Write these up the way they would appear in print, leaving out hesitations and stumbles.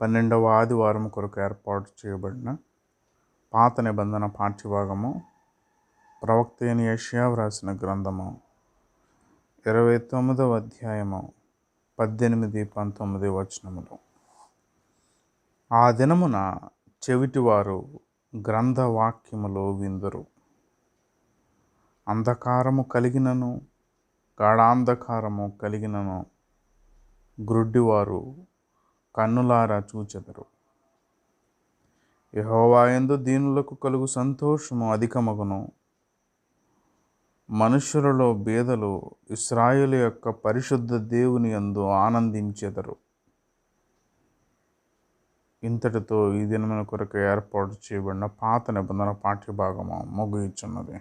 12వ ఆదివారం కొరకు ఏర్పాటు చేయబడిన పాత నిబంధన పాఠ్యభాగము ప్రవక్త అయిన యెషయా వ్రాసిన గ్రంథము 29వ అధ్యాయము 18-19 వచనములు. ఆ దినమున చెవిటివారు గ్రంథవాక్యములో విందురు. అంధకారము కలిగినను గాఢాంధకారము కలిగినను గ్రుడ్డివారు కన్నులారా చూచెదరు. యెహోవా యందు దీనులకు కలుగు సంతోషము అధికమగును. మనుషులలో బేదలు ఇశ్రాయేలు యొక్క పరిశుద్ధ దేవుని యందు ఆనందించెదరు. ఇంతటితో ఈ దినమున కొరకు ఏర్పాటు చేయబడిన పాత నిబంధన పాఠ్యభాగము ముగియుచున్నది.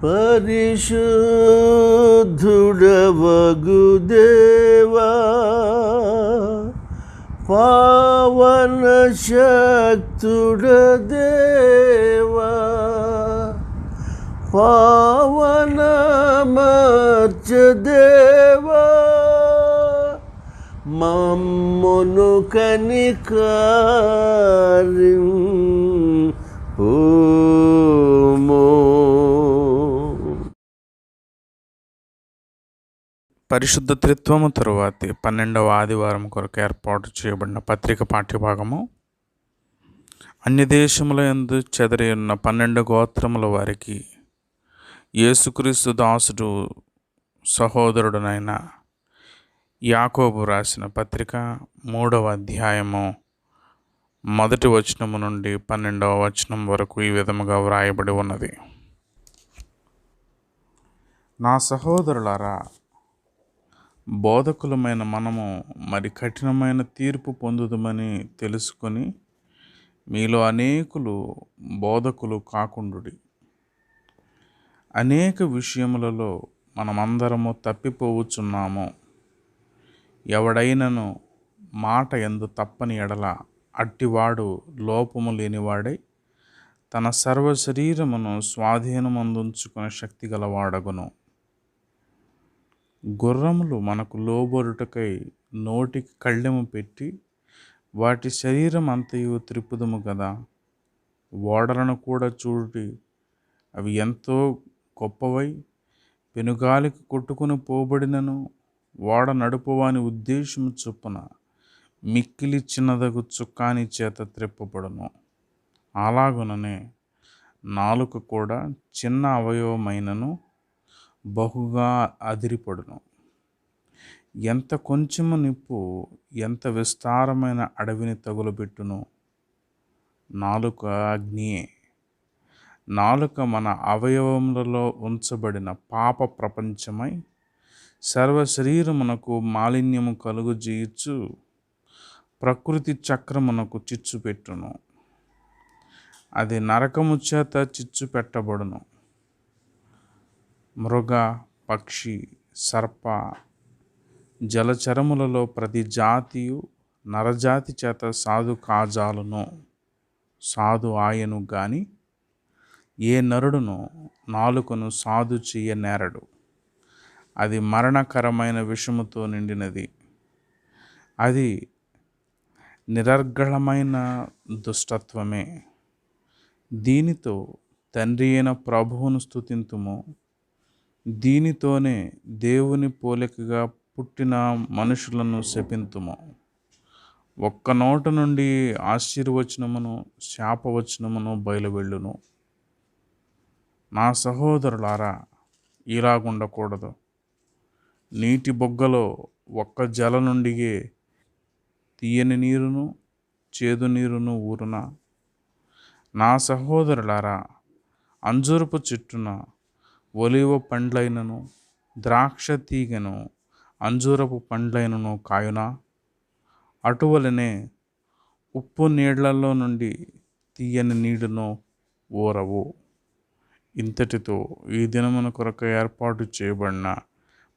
పరిశుద్ధుడవగు దేవా, పావన శక్తుడ దేవా, పావనమర్చ దేవా, మమ్మును కనికరింపుము. పరిశుద్ధ త్రిత్వము తరువాతి 12వ ఆదివారం కొరకు ఏర్పాటు చేయబడిన పత్రిక పాఠ్యభాగము. అన్య దేశముల యందు చెదరి ఉన్న 12 గోత్రముల వారికి యేసుక్రీస్తు దాసుడు సహోదరుడునైన యాకోబు రాసిన పత్రిక 3వ అధ్యాయము 1వ వచనము నుండి 12వ వచనం వరకు ఈ విధముగా వ్రాయబడి ఉన్నది. నా సహోదరులారా, బోధకులమైన మనము మరి కఠినమైన తీర్పు పొందుదమని తెలుసుకొని మీలో అనేకులు బోధకులు కాకుండుడి. అనేక విషయములలో మనమందరము తప్పిపోవచ్చున్నాము. ఎవడైనను మాట యందు తప్పని ఎడల అట్టివాడు లోపము లేనివాడై తన సర్వ శరీరమును స్వాధీనమందుంచుకునే శక్తి గలవాడగును. గుర్రములు మనకు లోబడుటకై నోటికి కళ్ళెము పెట్టి వాటి శరీరం అంతయు త్రిప్పుదుము కదా. ఓడలను కూడా చూడుడి, అవి ఎంతో గొప్పవై పెనుగాలికి కొట్టుకుని పోబడినను ఓడ నడుపువాని ఉద్దేశము చొప్పున మిక్కిలి చిన్నదగు చుక్కాని చేత త్రిప్పబడును. అలాగుననే నాలుక కూడా చిన్న అవయవమైనను బహుగా అదిరిపడును. ఎంత కొంచెము నిప్పు ఎంత విస్తారమైన అడవిని తగులబెట్టును. నాలుక అగ్నియే. నాలుక మన అవయవములలో ఉంచబడిన పాప ప్రపంచమై సర్వ శరీరమునకు మాలిన్యము కలుగజేయుచు ప్రకృతి చక్రమునకు చిచ్చు పెట్టును. అది నరకము చేత చిచ్చు పెట్టబడును. మృగ, పక్షి, సర్ప, జలచరములలో ప్రతి జాతియు నరజాతి చేత సాధు కాజాలును. సాధు ఆయను గాని ఏ నరుడును నాలుకను సాధు చెయ్యనేరడు. అది మరణకరమైన విషముతో నిండినది. అది నిరర్గళమైన దుష్టత్వమే. దీనితో తండ్రి అయిన ప్రభువును స్తుతింతుము. దీనితోనే దేవుని పోలికగా పుట్టిన మనుషులను శపింతుము. ఒక్క నోట నుండి ఆశీర్వచనమును శాపవచనమును బయలువెళ్ళును. నా సహోదరులారా, ఇలాగుండకూడదు. నీటి బొగ్గలో ఒక్క జల నుండియే తీయని నీరును చేదు నీరును ఊరునా? నా సహోదరులారా, అంజూరపు చెట్టున ఒలివ పండ్లైనను ద్రాక్ష తీగను అంజూరపు పండ్లైనను కాయునా? అటువలనే ఉప్పు నీళ్లలో నుండి తీయని నీడును ఊరవు. ఇంతటితో ఈ దినమున కొరకు ఏర్పాటు చేయబడిన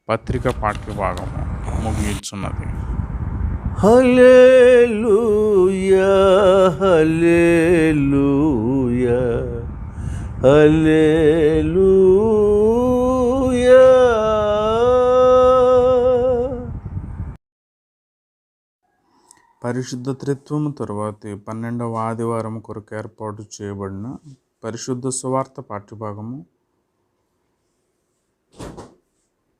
పత్రిక పాఠ్యభాగము ముగియుచున్నది. హల్లెలూయా, హల్లెలూయా, హల్లెలూయా. పరిశుద్ధ త్రిత్వము తరువాతి 12వ ఆదివారం కొరకు ఏర్పాటు చేయబడిన పరిశుద్ధ సువార్త పాఠ్యభాగము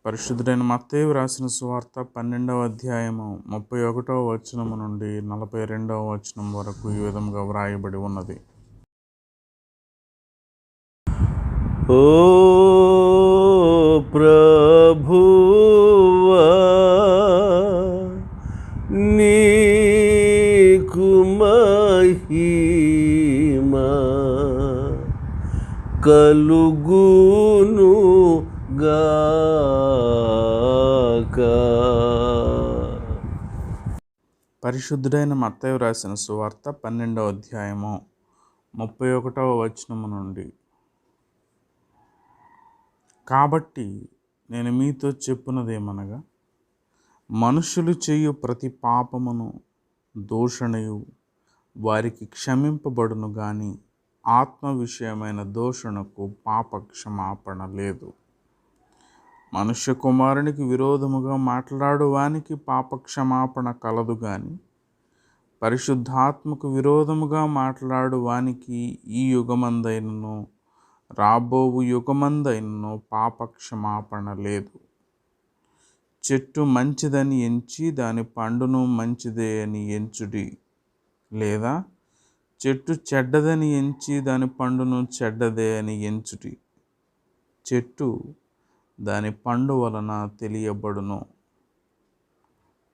పరిశుద్ధుడైన మత్తయి వ్రాసిన సువార్త 12వ అధ్యాయము 31వ వచనము నుండి 42వ వచనం వరకు ఈ విధంగా వ్రాయబడి ఉన్నది. ఓ ప్రభువా, నీకు మహిమ కలుగును గాక. పరిశుద్ధుడైన మత్తయి వ్రాసిన సువార్త 12వ అధ్యాయము 31వ వచనము నుండి. కాబట్టి నేను మీతో చెప్పున్నదేమనగా, మనుషులు చేయు ప్రతి పాపమును దూషణయు వారికి క్షమింపబడును గాని ఆత్మ విషయమైన దూషణకు పాప క్షమాపణ లేదు. మనుష్య కుమారునికి విరోధముగా మాట్లాడు వానికి పాప క్షమాపణ కలదు గాని పరిశుద్ధాత్మకు విరోధముగా మాట్లాడు వానికి ఈ యుగమందైనను రాబోవు యుగమందైనను పాప క్షమాపణ లేదు. చెట్టు మంచిదని ఎంచి దాని పండును మంచిదే అని ఎంచుడి, లేదా చెట్టు చెడ్డదని ఎంచి దాని పండును చెడ్డదే అని ఎంచుడి. చెట్టు దాని పండు వలన తెలియబడును.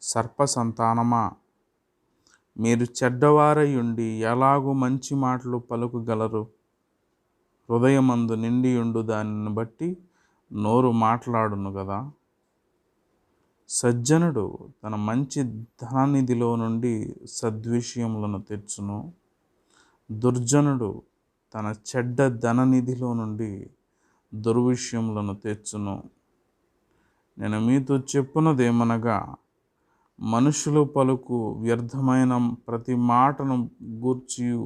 సర్ప సంతానమా, మీరు చెడ్డవారై ఉండి ఎలాగూ మంచి మాటలు పలుకగలరు? హృదయమందు నిండియుండు దానిని బట్టి నోరు మాట్లాడును కదా. సజ్జనుడు తన మంచి ధననిధిలో నుండి సద్విషయములను తెచ్చును, దుర్జనుడు తన చెడ్డ ధననిధిలో నుండి దుర్విషయములను తెచ్చును. నేను మీతో చెప్పున్నదేమనగా, మనుషులు పలుకు వ్యర్థమైన ప్రతి మాటను గూర్చియు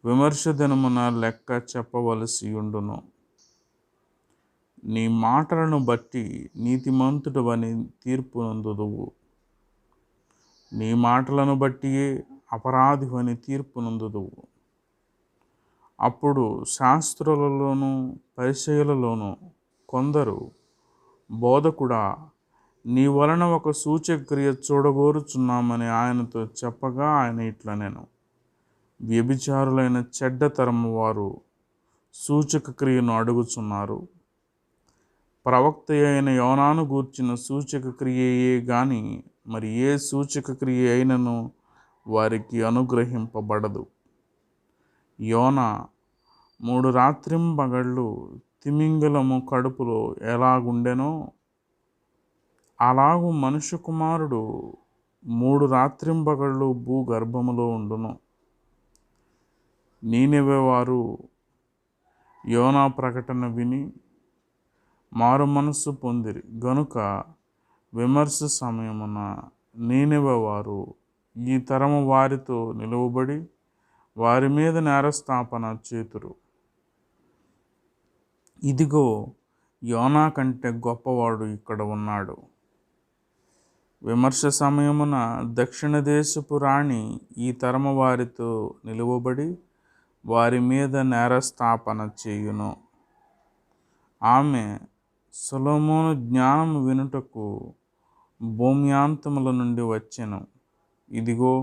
విమర్శ దినమున లెక్క చెప్పవలసి ఉండును. నీ మాటలను బట్టి నీతిమంతుడవని తీర్పు నొందుదువు, నీ మాటలను బట్టియే అపరాధివని తీర్పు నొందుదువు. అప్పుడు శాస్త్రులలోనూ పరిసయ్యులలోనూ కొందరు, బోధకుడా, నీ వలన ఒక సూచక్రియ చూడగోరుచున్నామని ఆయనతో చెప్పగా ఆయన ఇట్లనెను, వ్యభిచారులైన చెడ్డ తరము వారు సూచక క్రియను అడుగుచున్నారు. ప్రవక్త అయిన యోనాను గూర్చిన సూచక క్రియయే గాని మరి ఏ సూచక క్రియ అయినను వారికి అనుగ్రహింపబడదు. యోన 3 రాత్రింబగళ్ళు తిమింగలము కడుపులో ఎలాగుండెనో అలాగు మనుష్య కుమారుడు 3 రాత్రింబగళ్ళు భూగర్భములో ఉండును. నీనెవె వారు యోనా ప్రకటన విని మారు మనస్సు పొందిరి గనుక విమర్శ సమయమున నీనెవె వారు ఈ తరము వారితో నిలువబడి వారి మీద నేరస్థాపన చేతురు. ఇదిగో, యోనా కంటే గొప్పవాడు ఇక్కడ ఉన్నాడు. విమర్శ సమయమున దక్షిణ దేశపు రాణి ఈ తరము వారితో నిలువబడి వారి మీద నేరస్థాపన చేయును. ఆమె సొలొమోను జ్ఞానము వినుటకు భూమ్యాంతముల నుండి వచ్చెను. ఇదిగో,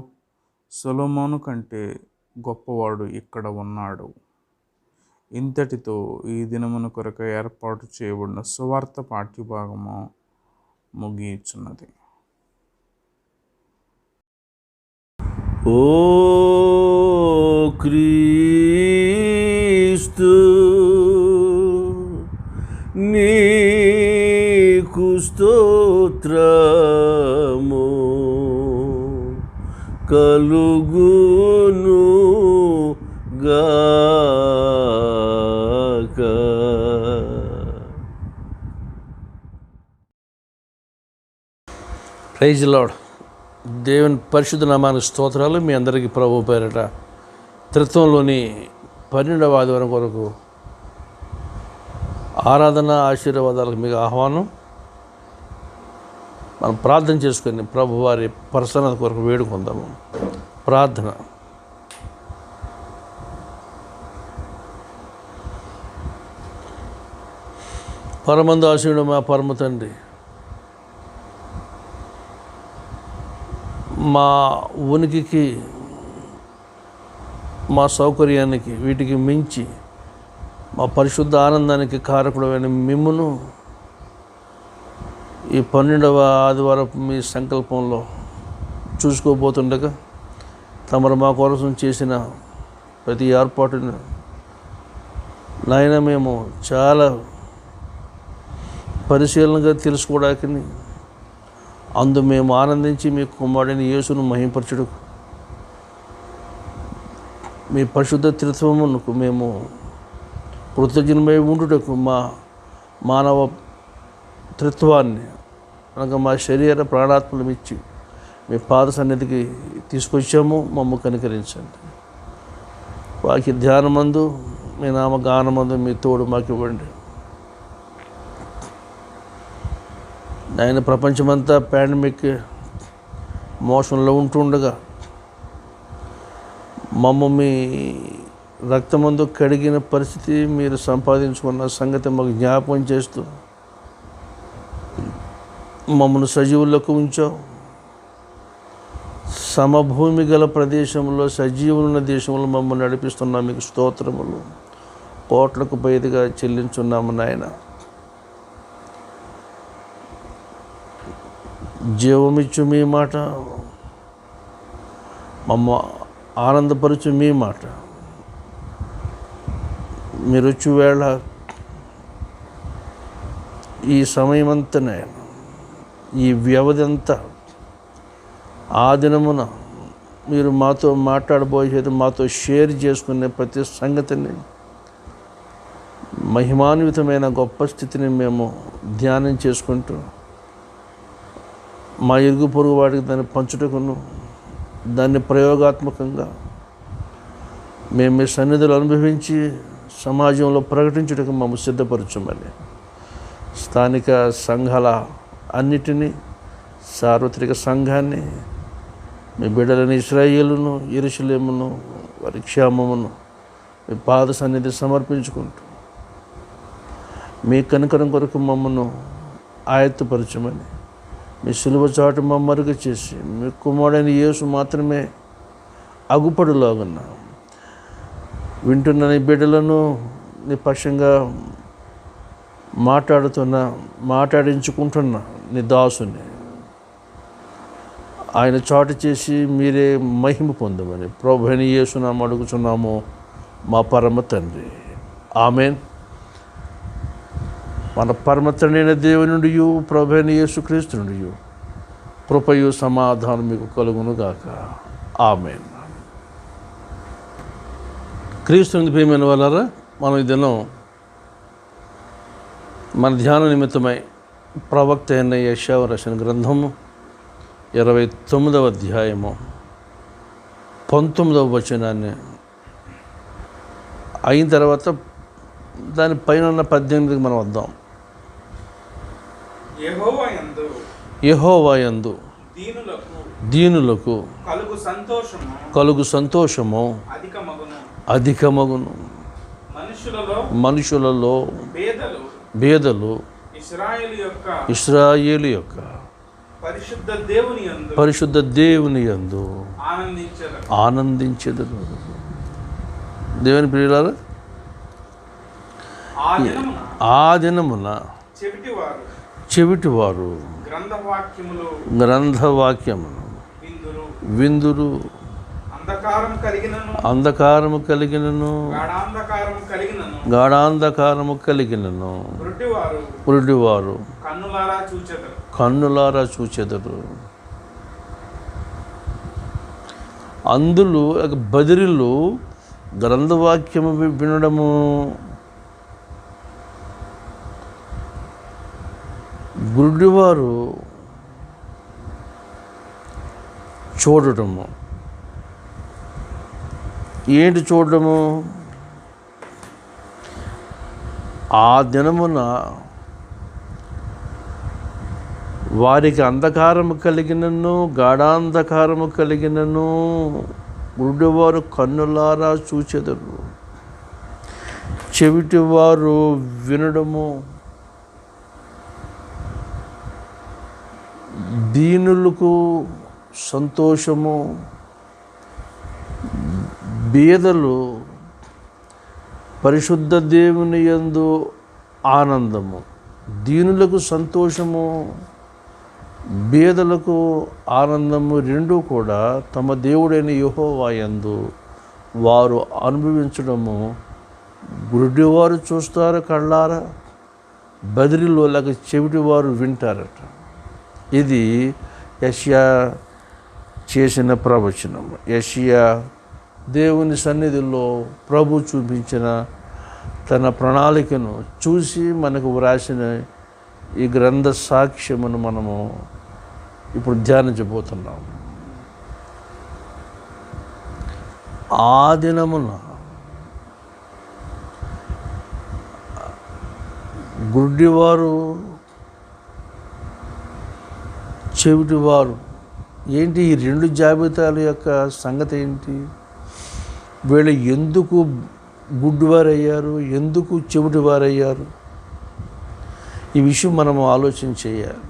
సొలొమోను కంటే గొప్పవాడు ఇక్కడ ఉన్నాడు. ఇంతటితో ఈ దినమున కొరకు ఏర్పాటు చేయబడిన సువార్త పాఠ్యభాగము ముగియుచున్నది. ఓ క్రీస్తు, నీకు స్తోత్రము కలుగును గాక. Praise Lord. దేవుని పరిశుద్ధ నామానికి స్తోత్రాలు. మీ అందరికీ ప్రభు పేరట త్రిత్వంలోని 12వ ఆదివారం కొరకు ఆరాధన ఆశీర్వాదాలకు మీకు ఆహ్వానం. మనం ప్రార్థన చేసుకొని ప్రభు వారి ప్రసన్నత కొరకు వేడుకుందాము. ప్రార్థన. పరమందాసుడు మా పరమ తండ్రి, మా ఉనికికి మా సౌకర్యానికి వీటికి మించి మా పరిశుద్ధ ఆనందానికి కారకుడమైన మిమ్మును ఈ 12వ ఆదివారం మీ సంకల్పంలో చూసుకోబోతుండగా తమరు మా కోసం చేసిన ప్రతి ఏర్పాటును నాయన మేము చాలా పరిశీలనగా తెలుసుకోవడానికి అందు మేము ఆనందించి మీ కుమారుడైన యేసును మహింపరచుడు మీ పరిశుద్ధ త్రిత్వమునకు మేము కృతజ్ఞమై ఉండుటకు మా మానవ త్రిత్వాన్ని అనగా మా శరీర ప్రాణాత్మలు ఇచ్చి మీ పాద సన్నిధికి తీసుకొచ్చాము. మమ్మ కనికరించండి. వాకి ధ్యానమందు మీ నామ గానమందు మీ తోడు మాకు ఇవ్వండి. ఆయన ప్రపంచమంతా పాండమిక్ మోషన్లో ఉంటుండగా మమ్మ మీ రక్తమందు కడిగిన పరిస్థితి మీరు సంపాదించుకున్న సంగతి మాకు జ్ఞాపకం చేస్తూ మమ్మల్ని సజీవులకు ఉంచావు. సమభూమి గల ప్రదేశంలో సజీవులున్న దేశంలో మమ్మల్ని నడిపిస్తున్నాం. మీకు స్తోత్రములు కోట్లకు పైదిగా చెల్లించున్నాము నాయన. జీవమిచ్చు మీ మాట, మమ్మ ఆనందపరచు మీ మాట. మీరు వచ్చి వేళ ఈ సమయమంతనే ఈ వ్యవధి అంతా ఆ దినమున మీరు మాతో మాట్లాడబోయేది మాతో షేర్ చేసుకునే ప్రతి సంగతిని మహిమాన్వితమైన గొప్ప స్థితిని మేము ధ్యానం చేసుకుంటూ మా ఇరుగు పొరుగు వాటికి దాన్ని పంచుటకును దాన్ని ప్రయోగాత్మకంగా మేము మీ సన్నిధులు అనుభవించి సమాజంలో ప్రకటించుటకు మమ్మల్ని సిద్ధపరచమని స్థానిక సంఘాల అన్నిటినీ సార్వత్రిక సంఘాన్ని మీ బిడ్డలని ఇశ్రాయేలును యెరూషలేమును వారి క్షేమమును మీ పాద సన్నిధి సమర్పించుకుంటూ మీ కనికరం కొరకు మమ్మను ఆయత్తపరచమని మీ సిలువ చాటు మమ్మరుగా చేసి మీ కుమారుడైన యేసు మాత్రమే అగుపడులాగున్న వింటున్న నీ బిడ్డలను నీ పక్షంగా మాట్లాడించుకుంటున్న నీ దాసుని ఆయన చాటు చేసి మీరే మహిమ పొందమని ప్రభువైన యేసునామమున అడుగుచున్నాము మా పరమ తండ్రి. ఆమేన్. మన పరమ తండ్రి అయిన దేవుని నుండి ప్రభువైన యేసుక్రీస్తు నుండి కృపయు సమాధానం మీకు కలుగునుగాక. ఆమేన్. క్రీస్తుని ప్రియమైన వాళ్ళారా, మనం ఈ దినం మన ధ్యాన నిమిత్తమై ప్రవక్త అయిన యెషయా రాసిన గ్రంథము 29వ అధ్యాయము 19వ వచనాన్ని అయిన తర్వాత దాని పైన ఉన్న 18కి మనం వద్దాం. యెహోవా యందు దీనులకు కలుగు సంతోషము అధికమగును. మనుషులలో భేదలు ఇశ్రాయేలు యొక్క పరిశుద్ధ దేవుని యందు ఆనందించెదరు. దేవుని ప్రియులారా, ఆ దినమున చెవిటివారు గ్రంథవాక్యమును విందురు. అంధకారము కలిగినను గాఢాంధకారము కలిగినను పురుటివారు కన్నులారా చూచెదరు. అందులో బదిరిలు గ్రంథవాక్యము వినడము, గుడ్డివారు చూడటము. ఏంటి చూడటము? ఆ దినమున వారికి అంధకారము కలిగినను గాఢాంధకారము కలిగినను గుడ్డివారు కన్నులారా చూచెదరు, చెవిటివారు వినడము, దీనులకు సంతోషము, బీదలు పరిశుద్ధ దేవుని యందు ఆనందము. దీనులకు సంతోషము, బీదలకు ఆనందము రెండూ కూడా తమ దేవుడైన యెహోవా యందు వారు అనుభవించడము. గుడ్డివారు చూస్తారు కళ్ళారా, బదిరిలో లేక చెవిటివారు వింటారట. ఇది యెషయా చేసిన ప్రవచనం. యెషయా దేవుని సన్నిధిలో ప్రభు చూపించిన తన ప్రణాళికను చూసి మనకు వ్రాసిన ఈ గ్రంథ సాక్ష్యమును మనము ఇప్పుడు ధ్యానించబోతున్నాం. ఆ దినమున గుడ్డివారు, చెవిటివారు, ఏంటి ఈ రెండు జాబితాల యొక్క సంగతి ఏంటి? వీళ్ళు ఎందుకు గుడ్డివారయ్యారు, ఎందుకు చెవిటివారయ్యారు? ఈ విషయం మనము ఆలోచన చేయాలి.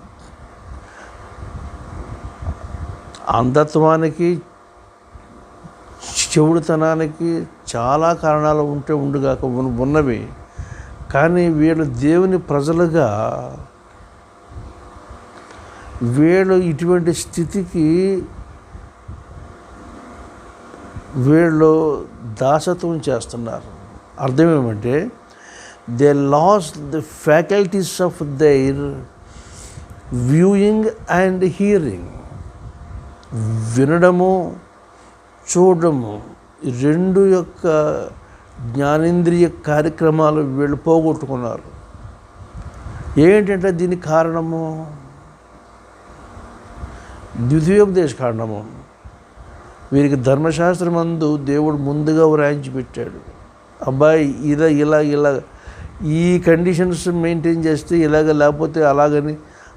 అంధత్వానికి, చెవుడుతనానికి చాలా కారణాలు ఉండుగాక ఉన్నవి. కానీ వీళ్ళు దేవుని ప్రజలుగా వీళ్ళు ఇటువంటి స్థితికి వీళ్ళు దాసత్వం చేస్తున్నారు. అర్థం ఏమంటే they lost the faculties of their viewing and hearing. వినడము, చూడడము, రెండు యొక్క జ్ఞానేంద్రియ కార్యక్రమాలు వీళ్ళు పోగొట్టుకున్నారు. ఏంటంటే దీనికి కారణము ద్వితీయోపదేశ కారణము. వీరికి ధర్మశాస్త్రమందు దేవుడు ముందుగా వ్రాయించి పెట్టాడు. అబ్బాయి ఇలా ఈ కండిషన్స్ మెయింటైన్ చేస్తే ఇలాగ, లేకపోతే అలాగని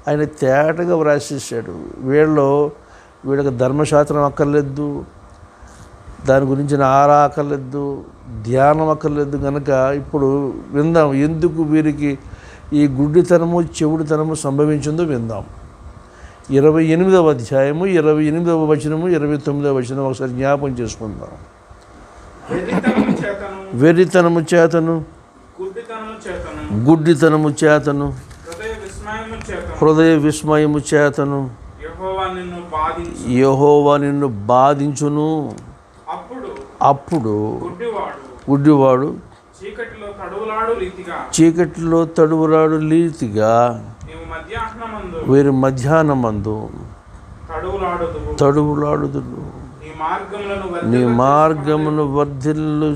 ఆయన తేటగా వ్రాసేసాడు. వీళ్ళకి ధర్మశాస్త్రం అక్కర్లేదు, దాని గురించిన ఆరా అక్కర్లేదు, ధ్యానం అక్కర్లేదు. కనుక ఇప్పుడు విందాం ఎందుకు వీరికి ఈ గుడ్డితనము, చెవుడితనము సంభవించిందో విందాం. 28వ అధ్యాయము 28వ వచనము 29వ వచనం ఒకసారి జ్ఞాపకం చేసుకుందాం. వెర్రితనము చేతను, గుడ్డితనము చేతను, హృదయ విస్మయము చేతను యెహోవా నిన్ను బాధించును. అప్పుడు గుడ్డివాడు చీకటిలో తడువులాడు రీతిగా వీరి మధ్యాహ్నమందు తడువులాడుదురు. నీ మార్గమును వర్ధిల్లు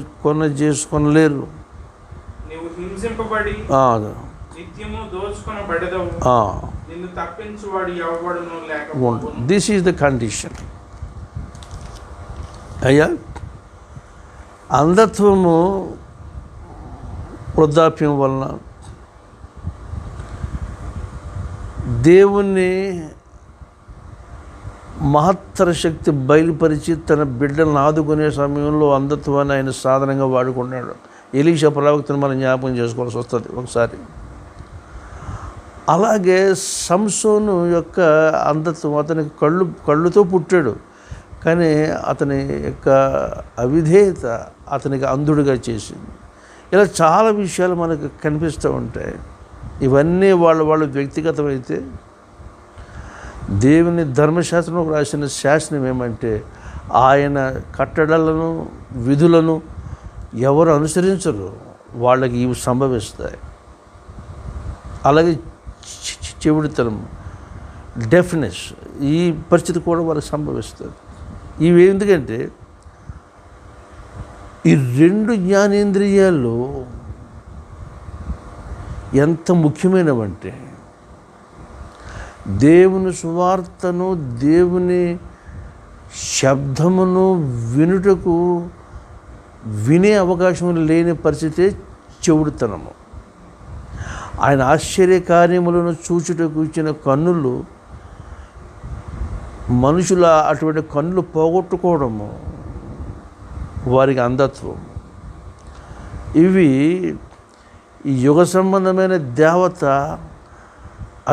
కొనలేరు. This is the condition. అయ్యా, అంధత్వము వృద్ధాప్యం వలన దేవుని మహత్తర శక్తి బయలుపరిచి తన బిడ్డలను ఆదుకునే సమయంలో అంధత్వాన్ని ఆయన సాధనంగా వాడుకున్నాడు. ఎలీషా ప్రవక్తను మనం జ్ఞాపకం చేసుకోవాల్సి వస్తుంది ఒకసారి. అలాగే సంసోను యొక్క అంధత్వం, అతనికి కళ్ళుతో పుట్టాడు, కానీ అతని యొక్క అవిధేయత అతనికి అంధుడిగా చేసింది. ఇలా చాలా విషయాలు మనకు కనిపిస్తూ ఉంటాయి. ఇవన్నీ వాళ్ళు వ్యక్తిగతమైతే దేవుని ధర్మశాస్త్రంలో రాసిన శాసనం ఏమంటే ఆయన కట్టడలను, విధులను ఎవరు అనుసరించరు వాళ్ళకి ఇవి సంభవిస్తాయి. అలాగే చెవిడితనం, డెఫ్నెస్, ఈ పరిస్థితి కూడా వాళ్ళకి సంభవిస్తుంది. ఇవి ఎందుకంటే ఈ రెండు జ్ఞానేంద్రియాలు ఎంత ముఖ్యమైనవంటే దేవుని సువార్తను, దేవుని శబ్దమును వినుటకు వినే అవకాశం లేని పరిస్థితే చెవుడుతనము. ఆయన ఆశ్చర్య కార్యములను చూచుటకు ఇచ్చిన కన్నులు మనుషుల అటువంటి కన్నులు పోగొట్టుకోవడము వారికి అంధత్వం. ఇవి ఈ యుగ సంబంధమైన దేవత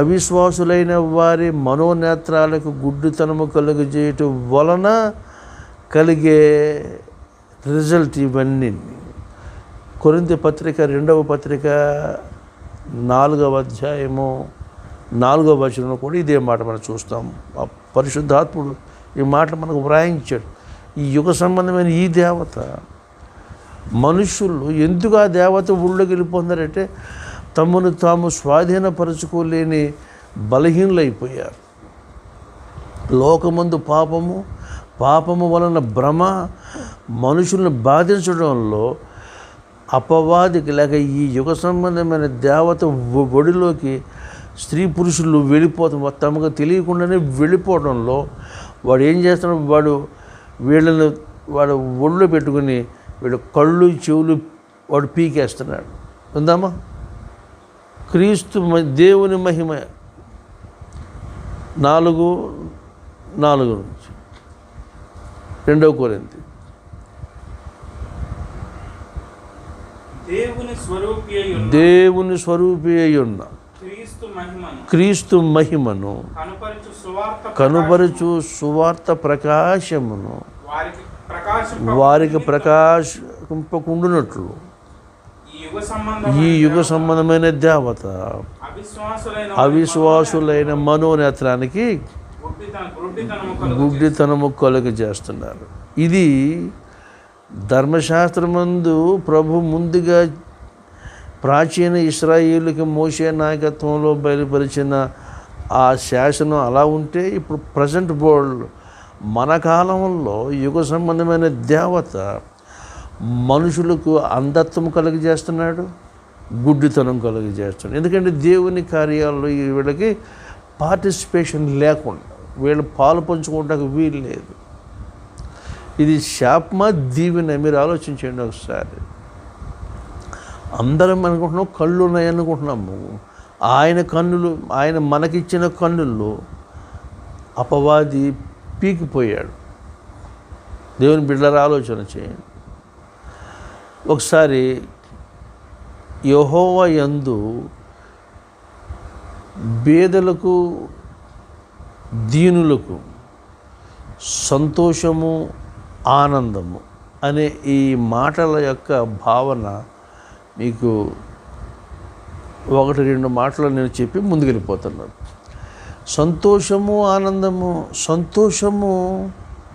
అవిశ్వాసులైన వారి మనోనేత్రాలకు గుడ్డితనము కలుగజేయటం వలన కలిగే రిజల్ట్ ఇవన్నీ. కొరింథీ పత్రిక 2వ పత్రిక 4వ అధ్యాయము 4వ వచనంలో కూడా ఇదే మాట మనం చూస్తాం. ఆ పరిశుద్ధాత్ముడు ఈ మాట మనకు వ్రాయించాడు. ఈ యుగ సంబంధమైన ఈ దేవత మనుషులు ఎందుకు ఆ దేవత ఊళ్ళోకి వెళ్ళిపోతున్నారంటే తమను తాము స్వాధీనపరచుకోలేని బలహీనులైపోయారు. లోకమందు పాపము వలన భ్రమ మనుషులను బాధించడంలో అపవాదికి లేక ఈ యుగ సంబంధమైన దేవత ఒడిలోకి స్త్రీ పురుషులు వెళ్ళిపోతాం, తమకు తెలియకుండానే వెళ్ళిపోవడంలో వాడు ఏం చేస్తున్నాడు, వాడు ఒళ్ళో పెట్టుకుని వీడు కళ్ళు చెవులు వాడు పీకేస్తున్నాడు. ఉందామా? క్రీస్తు దేవుని మహిమ 4:4 నుంచి 2 కొరింథీ. దేవుని స్వరూపి అయి ఉన్న క్రీస్తు మహిమను కనుపరచు సువార్త ప్రకాశమును వారికి ప్రకాశింపకుండునట్లు ఈ యుగ సంబంధమైన దేవత అవిశ్వాసులైన మనోనేత్రానికి గుడ్డితనము కలుగజేస్తున్నారు. ఇది ధర్మశాస్త్రమందు ప్రభు ముందుగా ప్రాచీన ఇశ్రాయేలుకి మోషే నాయకత్వంలో బయలుపరిచిన ఆ శాసనం అలా ఉంటే, ఇప్పుడు ప్రజెంట్ వరల్డ్ మన కాలంలో యుగ సంబంధమైన దేవత మనుషులకు అంధత్వం కలుగజేస్తున్నాడు, గుడ్డితనం కలుగజేస్తున్నాడు. ఎందుకంటే దేవుని కార్యాల్లో వీళ్ళకి పార్టిసిపేషన్ లేకుండా, వీళ్ళు పాలు పంచుకోవడానికి వీలు లేదు. ఇది శాపమా దీవెన? మీరు ఆలోచించండి ఒకసారి. అందరం అనుకుంటున్నాం కళ్ళు ఉన్నాయి అనుకుంటున్నాము. ఆయన మనకిచ్చిన కన్నుల్లో అపవాది పీకిపోయాడు. దేవుని బిడ్డలారా ఆలోచన చేయండి ఒకసారి. యెహోవా యందు బేదలకు దీనులకు సంతోషము ఆనందము అనే ఈ మాటల యొక్క భావన మీకు 1-2 మాటలు నేను చెప్పి ముందుకెళ్ళిపోతున్నాను. సంతోషము ఆనందము. సంతోషము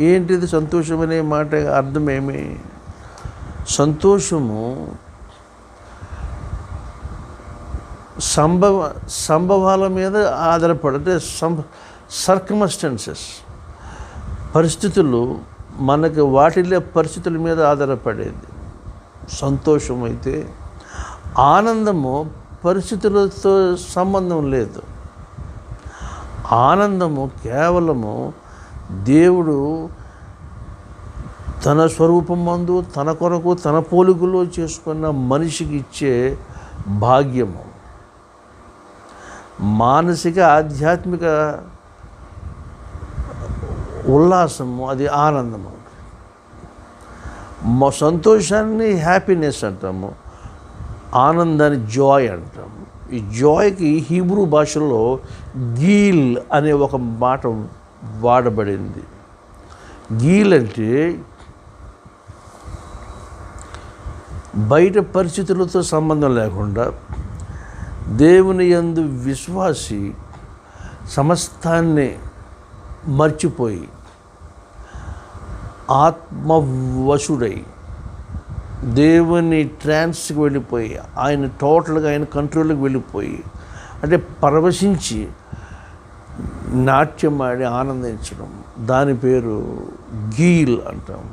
ఏంటిది? సంతోషం అనే మాట అర్థమేమి? సంతోషము సంభవాల మీద ఆధారపడితే, సర్కమస్టెన్సెస్, పరిస్థితులు, మనకు వాటిల్లే పరిస్థితుల మీద ఆధారపడేది సంతోషం అయితే. ఆనందము పరిస్థితులతో సంబంధం లేదు. ఆనందము కేవలము దేవుడు తన స్వరూపమందు తన కొరకు తన పోలికలో చేసుకున్న మనిషికి ఇచ్చే భాగ్యము, మానసిక ఆధ్యాత్మిక ఉల్లాసము, అది ఆనందము. సంతోషాన్ని హ్యాపీనెస్ అంటాము, ఆనందాన్ని జాయ్ అంటాము. ఈ జాయ్కి హీబ్రూ భాషలో గీల్ అనే ఒక మాట వాడబడింది. గీల్ అంటే బయట పరిస్థితులతో సంబంధం లేకుండా దేవుని యందు విశ్వాసి సమస్తాన్ని మర్చిపోయి ఆత్మవశుడై దేవుని ట్రాన్స్కి వెళ్ళిపోయి, ఆయన టోటల్గా ఆయన కంట్రోల్కి వెళ్ళిపోయి, అంటే పరవశించి నాట్యం ఆడి ఆనందించడం, దాని పేరు గీల్ అంటాం.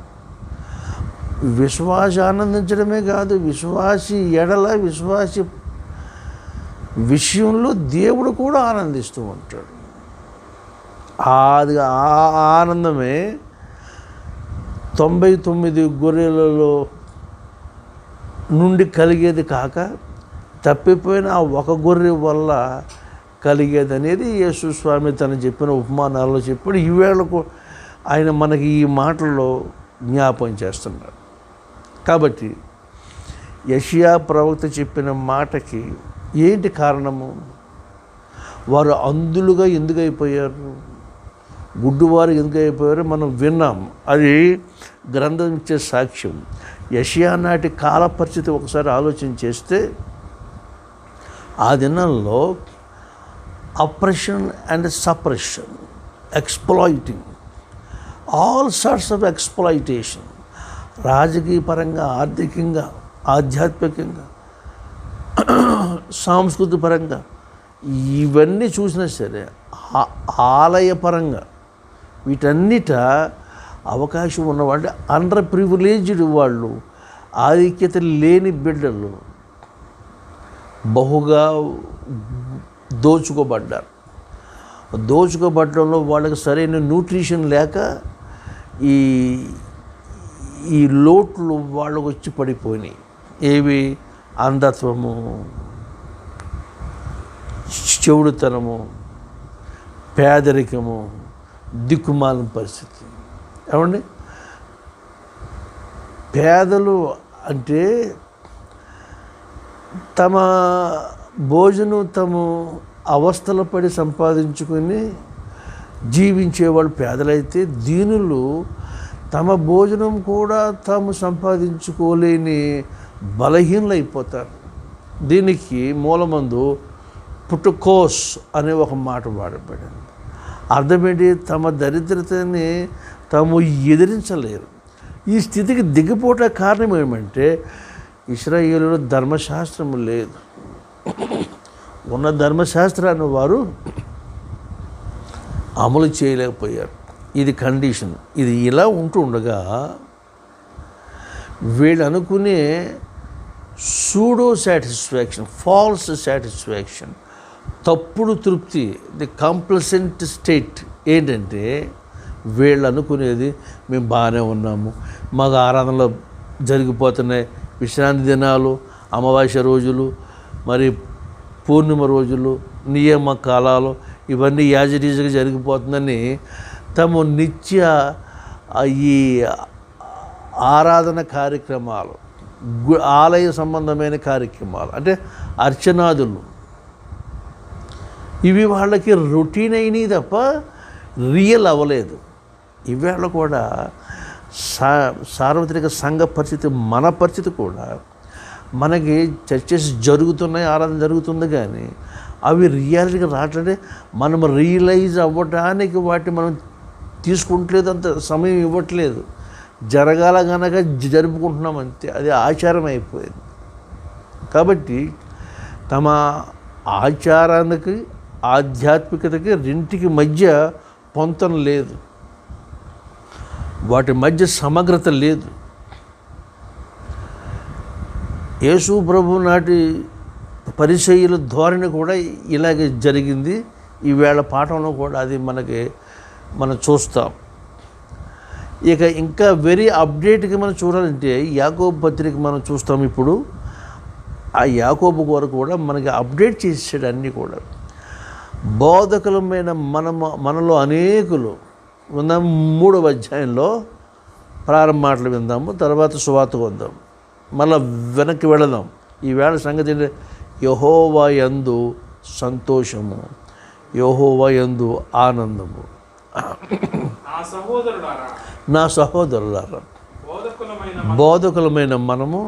విశ్వాసి ఆనందించడమే కాదు, విశ్వాసి ఎడల, విశ్వాసి విషయంలో దేవుడు కూడా ఆనందిస్తూ ఉంటాడు. అది ఆ ఆనందమే 99 గొర్రెలలో నుండి కలిగేది కాక, తప్పిపోయిన ఆ ఒక గొర్రె వల్ల కలిగేది అనేది యేసు స్వామి తను చెప్పిన ఉపమానాల్లో చెప్పాడు. ఈవేళకు ఆయన మనకి ఈ మాటల్లో జ్ఞాపకం చేస్తున్నాడు. కాబట్టి యెషయా ప్రవక్త చెప్పిన మాటకి ఏంటి కారణము? వారు అంధులుగా ఎందుకు అయిపోయారు, గుడ్డివారు ఎందుకు అయిపోయారు మనం విన్నాం. అది గ్రంథం ఇచ్చే సాక్ష్యం. యెషయా నాటి కాల పరిస్థితి ఒకసారి ఆలోచన చేస్తే ఆ దినంలో oppression and suppression, exploiting, all sorts of exploitation, రాజకీయ పరంగా, ఆర్థికంగా, ఆధ్యాత్మికంగా, సాంస్కృతిక పరంగా ఇవన్నీ చూసినా సరే ఆలయపరంగా వీటన్నిట అవకాశం ఉన్నవాళ్ళు, అండర్ ప్రివిలేజ్డ్ వాళ్ళు, ఆధిక్యత లేని బిడ్డలు బహుగా దోచుకోబడ్డంలో వాళ్ళకి సరైన న్యూట్రిషన్ లేక ఈ లోట్లు వాళ్ళకు వచ్చి పడిపోయినాయి. ఏవి? అంధత్వము, చెవుడుతనము, పేదరికము, దిక్కుమాలిన పరిస్థితి. ఏమండి, పేదలు అంటే తమ భోజనం తాము అవస్థలు పడి సంపాదించుకొని జీవించేవాళ్ళు పేదలైతే, దీనులు తమ భోజనం కూడా తాము సంపాదించుకోలేని బలహీనలు అయిపోతారు. దీనికి మూలమందు పుట్టుకోస్ అనే ఒక మాట వాడబడింది. అర్థమేంటి? తమ దరిద్రతని తాము ఎదిరించలేరు. ఈ స్థితికి దిగిపోవట కారణం ఏమంటే ఇశ్రాయేలులో ధర్మశాస్త్రం లేదు. ఉన్న ధర్మశాస్త్రాన్ని వారు అమలు చేయలేకపోయారు. ఇది కండిషన్. ఇది ఇలా ఉంటూ ఉండగా వీళ్ళు అనుకునే సూడో సాటిస్ఫాక్షన్, ఫాల్స్ సాటిస్ఫాక్షన్, తప్పుడు తృప్తి, ది కంప్లసెంట్ స్టేట్ ఏంటంటే వీళ్ళు అనుకునేది మేము బాగానే ఉన్నాము, మాకు ఆరాధనలు జరిగిపోతున్నాయి, విశ్రాంతి దినాలు, అమావాస్య రోజులు, మరి పూర్ణిమ రోజులు, నియమ కాలాలు ఇవన్నీ యాజరీజుగా జరిగిపోతుందని తమ నిత్య ఈ ఆరాధన కార్యక్రమాలు, ఆలయ సంబంధమైన కార్యక్రమాలు అంటే అర్చనాదులు, ఇవి వాళ్ళకి రొటీన్ అయినాయి తప్ప రియల్ అవ్వలేదు. ఇవాళ కూడా సార్వత్రిక సంఘ పరిస్థితి, మన పరిస్థితి కూడా మనకి చర్చెస్ జరుగుతున్నాయి, ఆరాధన జరుగుతుంది, కానీ అవి రియాలిటీగా రావట్లంటే మనం రియలైజ్ అవ్వడానికి వాటిని మనం తీసుకుంటలేదు, అంత సమయం ఇవ్వట్లేదు. జరగాల కనుక జరుపుకుంటున్నాం అంతే, అది ఆచారం అయిపోయింది. కాబట్టి తమ ఆచారానికి ఆధ్యాత్మికతకి రెంటికి మధ్య పొంతన లేదు, వాటి మధ్య సమగ్రత లేదు. యేసు ప్రభు నాటి పరిచయుల ధోరణి కూడా ఇలాగే జరిగింది. ఈవేళ పాఠంలో కూడా అది మనం చూస్తాం. ఇక ఇంకా వెరీ అప్డేట్గా మనం చూడాలంటే యాకోబు పత్రిక మనం చూస్తాం. ఇప్పుడు ఆ యాకోబు కొరకు కూడా మనకి అప్డేట్ చేసాడు అన్నీ కూడా. బోధకులమైన మనలో అనేకులు విందాం. 3వ అధ్యాయంలో ప్రారంభ మాటలు విందాము, తర్వాత సువార్తకు వద్దాం, మళ్ళీ వెనక్కి వెళదాం. ఈవేళ సంగతి ఏంటంటే యెహోవా యందు సంతోషము, యెహోవా యందు ఆనందము. నా సహోదరులారా, బోధకులమైన మనము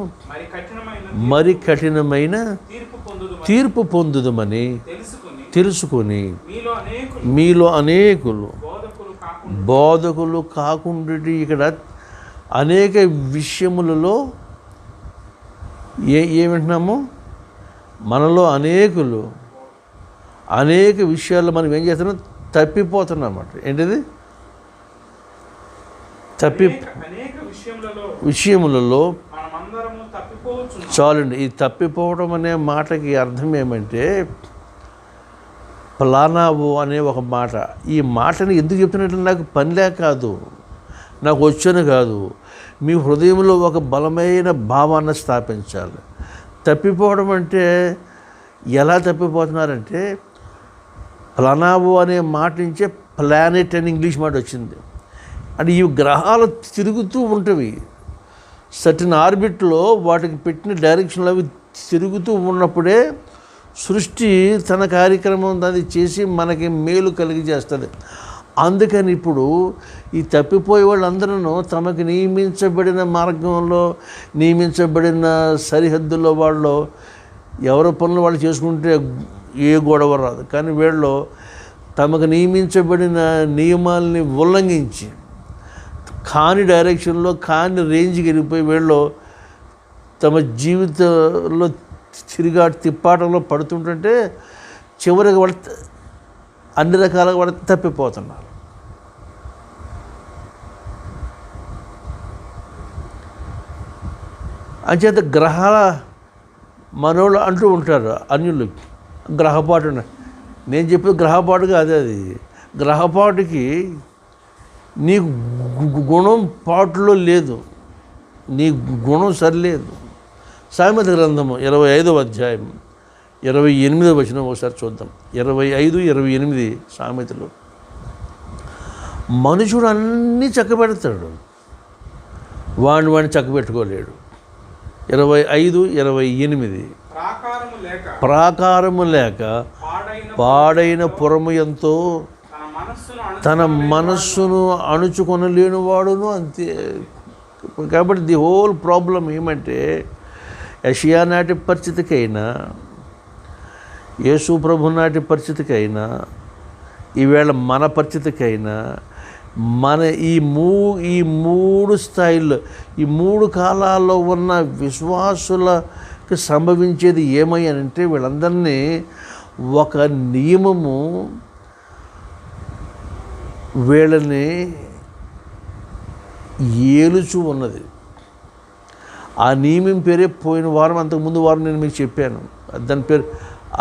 మరి కఠినమైన తీర్పు పొందుదమని తెలుసుకొని మీలో అనేకులు బోధకులు కాకుండా, ఇక్కడ అనేక విషయములలో ఏమంటున్నాము, మనలో అనేక విషయాల్లో మనం ఏం చేస్తున్నాం, తప్పిపోతున్నాం అన్నమాట. ఏంటిది? విషయములలో చాలండి. ఈ తప్పిపోవడం అనే మాటకి అర్థం ఏమంటే ప్లానావు అనే ఒక మాట. ఈ మాటని ఎందుకు చెప్తున్నట్లు, నాకు పనిలే కాదు, నాకు వచ్చని కాదు, మీ హృదయంలో ఒక బలమైన భావాన్ని స్థాపించాలి. తప్పిపోవడం అంటే ఎలా తప్పిపోతున్నారంటే ప్లనావో అనే మాట నుంచే ప్లానెట్ అని ఇంగ్లీష్ మాట వచ్చింది. అంటే ఈ గ్రహాలు తిరుగుతూ ఉంటవి, సర్టన్ ఆర్బిట్లో వాటికి పెట్టిన డైరెక్షన్లో అవి తిరుగుతూ ఉన్నప్పుడే సృష్టి తన కార్యక్రమం అది చేసి మనకి మేలు కలిగజేస్తుంది. అందుకని ఇప్పుడు ఈ తప్పిపోయే వాళ్ళందరూ తమకు నియమించబడిన మార్గంలో, నియమించబడిన సరిహద్దుల్లో వాళ్ళు ఎవరి పనులు వాళ్ళు చేసుకుంటే ఏ గొడవ రాదు. కానీ వీళ్ళు తమకు నియమించబడిన నియమాల్ని ఉల్లంఘించి కాని డైరెక్షన్లో కాని రేంజ్కి వెళ్ళిపోయి వీళ్ళు తమ జీవితంలో తిప్పాటంలో పడుతుంటే చివరికి వాళ్ళు అన్ని రకాలుగా వాళ్ళు తప్పిపోతున్నారు. అంచేత గ్రహాల మనోళ్ళు అంటూ ఉంటారు అన్యులు, గ్రహపాటు. నేను చెప్పేది గ్రహపాటు కాదు, అది గ్రహపాటుకి నీ గుణం పాటులో లేదు, నీ గుణం సరిలేదు. సామెత గ్రంథము 25వ అధ్యాయం 28వ వచనం ఒకసారి చూద్దాం. 25, 28 సామెతలు. మనుషుడు అన్నీ చక్కబెడతాడు, వాడిని చక్కబెట్టుకోలేడు. 25, 28 ప్రాకారము లేక పాడైన పురము ఎంతో తన మనస్సును అణుచుకొనలేని వాడును అంతే. కాబట్టి ది హోల్ ప్రాబ్లం ఏమంటే యెషయా నాటి పరిస్థితికైనా, యేసు ప్రభు నాటి పరిస్థితికైనా, ఈవేళ మన పరిస్థితికైనా, మన ఈ మూడు స్థాయిల్లో, ఈ మూడు కాలాల్లో ఉన్న విశ్వాసులకు సంభవించేది ఏమయ్యానంటే వీళ్ళందరినీ ఒక నియమము వీళ్ళని ఏలుచు ఉన్నది. ఆ నియమం పేరే పోయిన వారం, అంతకుముందు వారం నేను మీకు చెప్పాను. దాని పేరు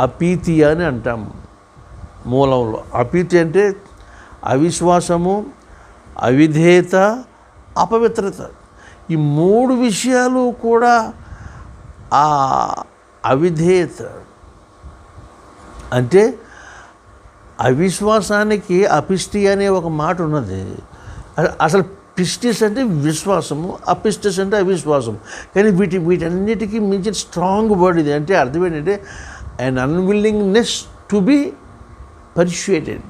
అపీతియా అని అంటాము మూలంలో. అపీతి అంటే అవిశ్వాసము, అవిధేయత, అపవిత్రత. ఈ మూడు విషయాలు కూడా ఆ అవిధేయత అంటే అవిశ్వాసానికి అపిష్టి అనే ఒక మాట ఉన్నది. అసలు పిస్టిస్ అంటే విశ్వాసము, అపిస్టిస్ అంటే అవిశ్వాసం. కానీ వీటన్నిటికీ మించిన స్ట్రాంగ్ వర్డ్ ఇది. అంటే అర్థం ఏంటంటే an unwillingness to be persuaded.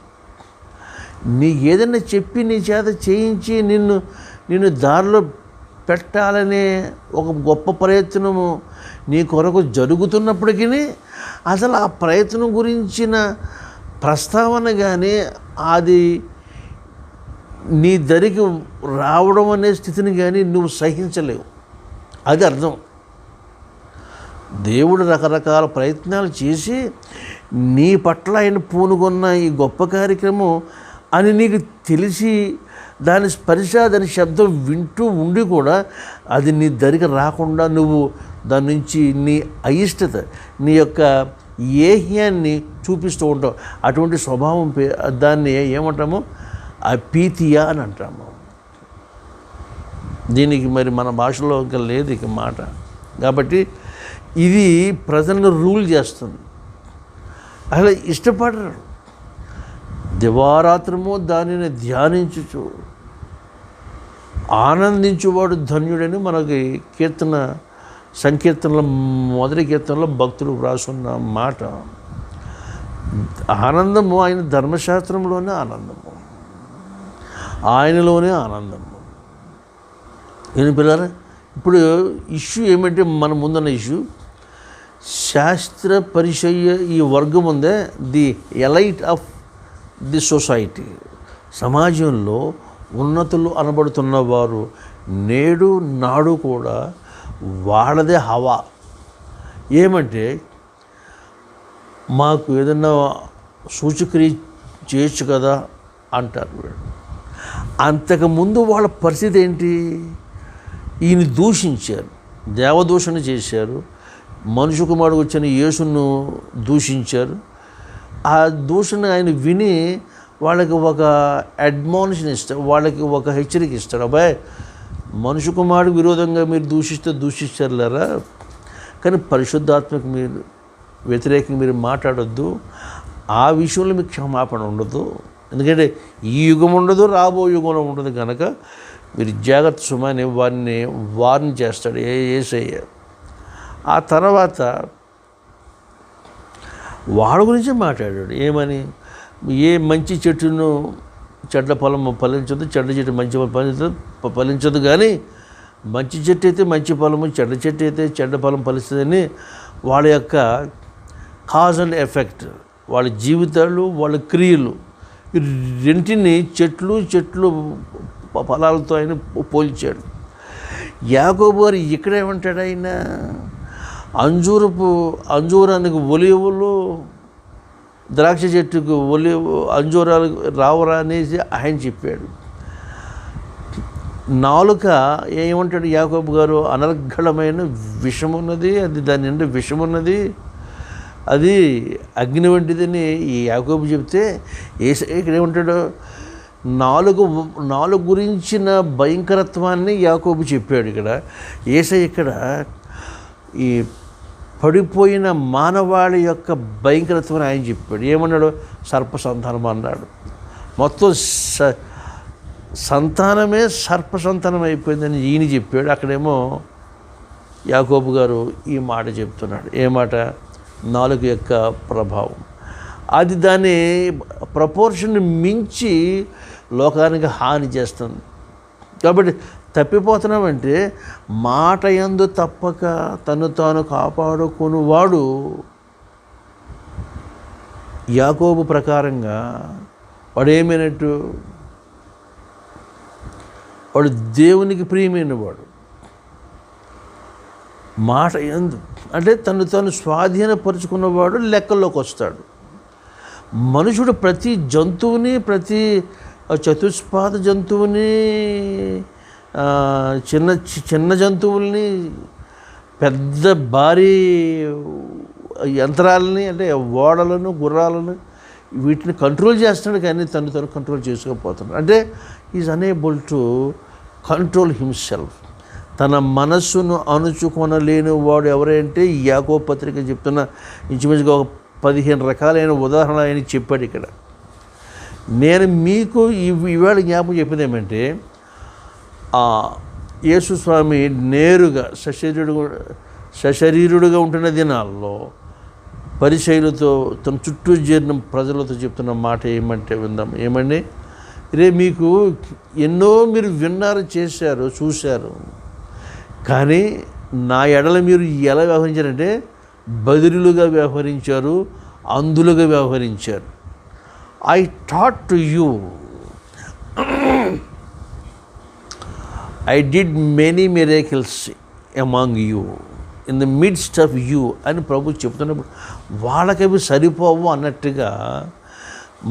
నీకు ఏదైనా చెప్పి నీ చేత చేయించి నిన్ను దారిలో పెట్టాలనే ఒక గొప్ప ప్రయత్నము నీ కొరకు జరుగుతున్నప్పటికీ అసలు ఆ ప్రయత్నం గురించిన ప్రస్తావన కానీ అది నీ దరికి రావడం అనే స్థితిని కానీ నువ్వు సహించలేవు. అది అర్థం. దేవుడు రకరకాల ప్రయత్నాలు చేసి నీ పట్ల ఆయన పూనుకొన్న ఈ గొప్ప కార్యక్రమం అని నీకు తెలిసి దాని స్పర్శ, దాని శబ్దం వింటూ ఉండి కూడా అది నీ దరికి రాకుండా నువ్వు దాని నుంచి నీ అయిష్టత, నీ యొక్క ఏహ్యాన్ని చూపిస్తూ ఉంటావు. అటువంటి స్వభావం దాన్ని ఏమంటాము? అపీతియా అని అంటాము. దీనికి మరి మన భాషలో ఇంకా లేదు ఇక మాట. కాబట్టి ఇది ప్రజలను రూల్ చేస్తుంది. అసలు ఇష్టపడరు. దివారాత్రము దానిని ధ్యానించుచు ఆనందించువాడు ధన్యుడని మనకి సంకీర్తనలో మొదటి కీర్తనలో భక్తులు వ్రాసున్న మాట. ఆనందము ఆయన ధర్మశాస్త్రంలోనే ఆనందము, ఆయనలోనే ఆనందము. ఏం పిల్లరా, ఇప్పుడు ఇష్యూ ఏమంటే మన ముందున్న ఇష్యూ శాస్త్ర పరిచయ ఈ వర్గం ఉందే, the elite of the society, సమాజంలో ఉన్నతులు అనబడుతున్న వారు నేడు నాడు కూడా వాళ్ళదే హవా. ఏమంటే మాకు ఏదన్నా సూచక్రియ చేయొచ్చు కదా అంటారు వీళ్ళు. అంతకుముందు వాళ్ళ పరిస్థితి ఏంటి? ఈయన దూషించారు, దేవదూషణ చేశారు, మనుషు కుమారుడు వచ్చిన యేసును దూషించారు. ఆ దూషణ ఆయన విని వాళ్ళకి ఒక అడ్మానిషన్ ఇస్తాడు, వాళ్ళకి ఒక హెచ్చరిక ఇస్తాడు. అబ్బాయి, మనుషు కుమారుడు విరోధంగా మీరు దూషిస్తారులేరా, కానీ పరిశుద్ధాత్మకు మీరు వ్యతిరేకంగా మీరు మాట్లాడొద్దు. ఆ విషయంలో మీకు క్షమాపణ ఉండదు. ఎందుకంటే ఈ యుగం ఉండదు, రాబో యుగంలో ఉండదు కనుక మీరు జాగ్రత్త సుమని వారిని వార్న్ చేస్తాడు యేసయ్య. ఆ తర్వాత వాడి గురించి మాట్లాడాడు. ఏమని? ఏ మంచి చెట్టును చెడ్డ ఫలం ఫలించదు, చెడ్డ చెట్టు మంచి ఫలించదు. కానీ మంచి చెట్టు అయితే మంచి ఫలము, చెడ్డ చెట్టు అయితే చెడ్డ ఫలం ఫలిస్తుందని వాళ్ళ యొక్క కాజ్ అండ్ ఎఫెక్ట్, వాళ్ళ జీవితాలు, వాళ్ళ క్రియలు, ఈ రెంటిని చెట్లు ఫలాలతో ఆయన పోల్చాడు. యాకోబు గారు ఇక్కడేమంటాడు? ఆయన అంజూరానికి ఒలివలు, ద్రాక్ష చెట్టుకు అంజూరాలు రావురా అనేసి ఆయన చెప్పాడు. నాలుక ఏమంటాడు యాకోబు గారు? అనర్గళమైన విషమున్నది, అది దాని నిండా విషమున్నది, అది అగ్ని వంటిదని ఈ యాకోబు చెప్తే ఇక్కడ ఏమంటాడు? నాలుగు గురించిన భయంకరత్వాన్ని యాకోబు చెప్పాడు. ఇక్కడ యేసయ్య ఇక్కడ ఈ పడిపోయిన మానవాళి యొక్క భయంకరత్వాన్ని ఆయన చెప్పాడు. ఏమన్నాడు? సర్ప సంతానం అన్నాడు. మొత్తం సంతానమే సర్ప సంతానం అయిపోయిందని ఈయన చెప్పాడు. అక్కడేమో యాకోబు గారు ఈ మాట చెప్తున్నాడు. ఏ మాట? నాలుగు యొక్క ప్రభావం, అది దాని ప్రపోర్షన్ మించి లోకానికి హాని చేస్తుంది. కాబట్టి తప్పిపోతున్నామంటే మాట యందు తప్పక తను తాను కాపాడుకునేవాడు యాకోబు ప్రకారంగా వాడేమైనట్టు? వాడు దేవునికి ప్రియమైన వాడు. మాట యందు అంటే తను తాను స్వాధీనపరుచుకున్నవాడు లెక్కల్లోకి వస్తాడు. మనుషుడు ప్రతి జంతువుని, ప్రతి చతుష్పాద జంతువుని, చిన్న జంతువుల్ని, పెద్ద భారీ యంత్రాలని అంటే ఓడలను, గుర్రాలను, వీటిని కంట్రోల్ చేస్తున్నాడు. కానీ తను కంట్రోల్ చేసుకోకపోతున్నాడు. అంటే is unable to control himself. తన మనస్సును అణుచుకొనలేని వాడు ఎవరంటే యాకోబు పత్రిక చెప్తున్న ఇంచుమించుగా ఒక 15 రకాలైన ఉదాహరణ ఆయన చెప్పాడు. ఇక్కడ నేను మీకు ఈవేళ జ్ఞాపకం చెప్పేది ఏమంటే, యేసు స్వామి నేరుగా సశరీరుడుగా ఉంటున్న దినాల్లో పరిచయులతో తన చుట్టూ చేరిన ప్రజలతో చెప్తున్న మాట ఏమంటే విందాం. ఏమండి? మీకు ఎన్నో మీరు విన్నారు, చేశారు, చూశారు. కానీ నా ఎడల మీరు ఎలా వ్యవహరించారంటే బదిరులుగా వ్యవహరించారు, అంధులుగా వ్యవహరించారు. I taught to you, I did many miracles among you in the midst of you అని ప్రభు చెప్తున్నప్పుడు వాళ్ళకవి సరిపోవు అన్నట్టుగా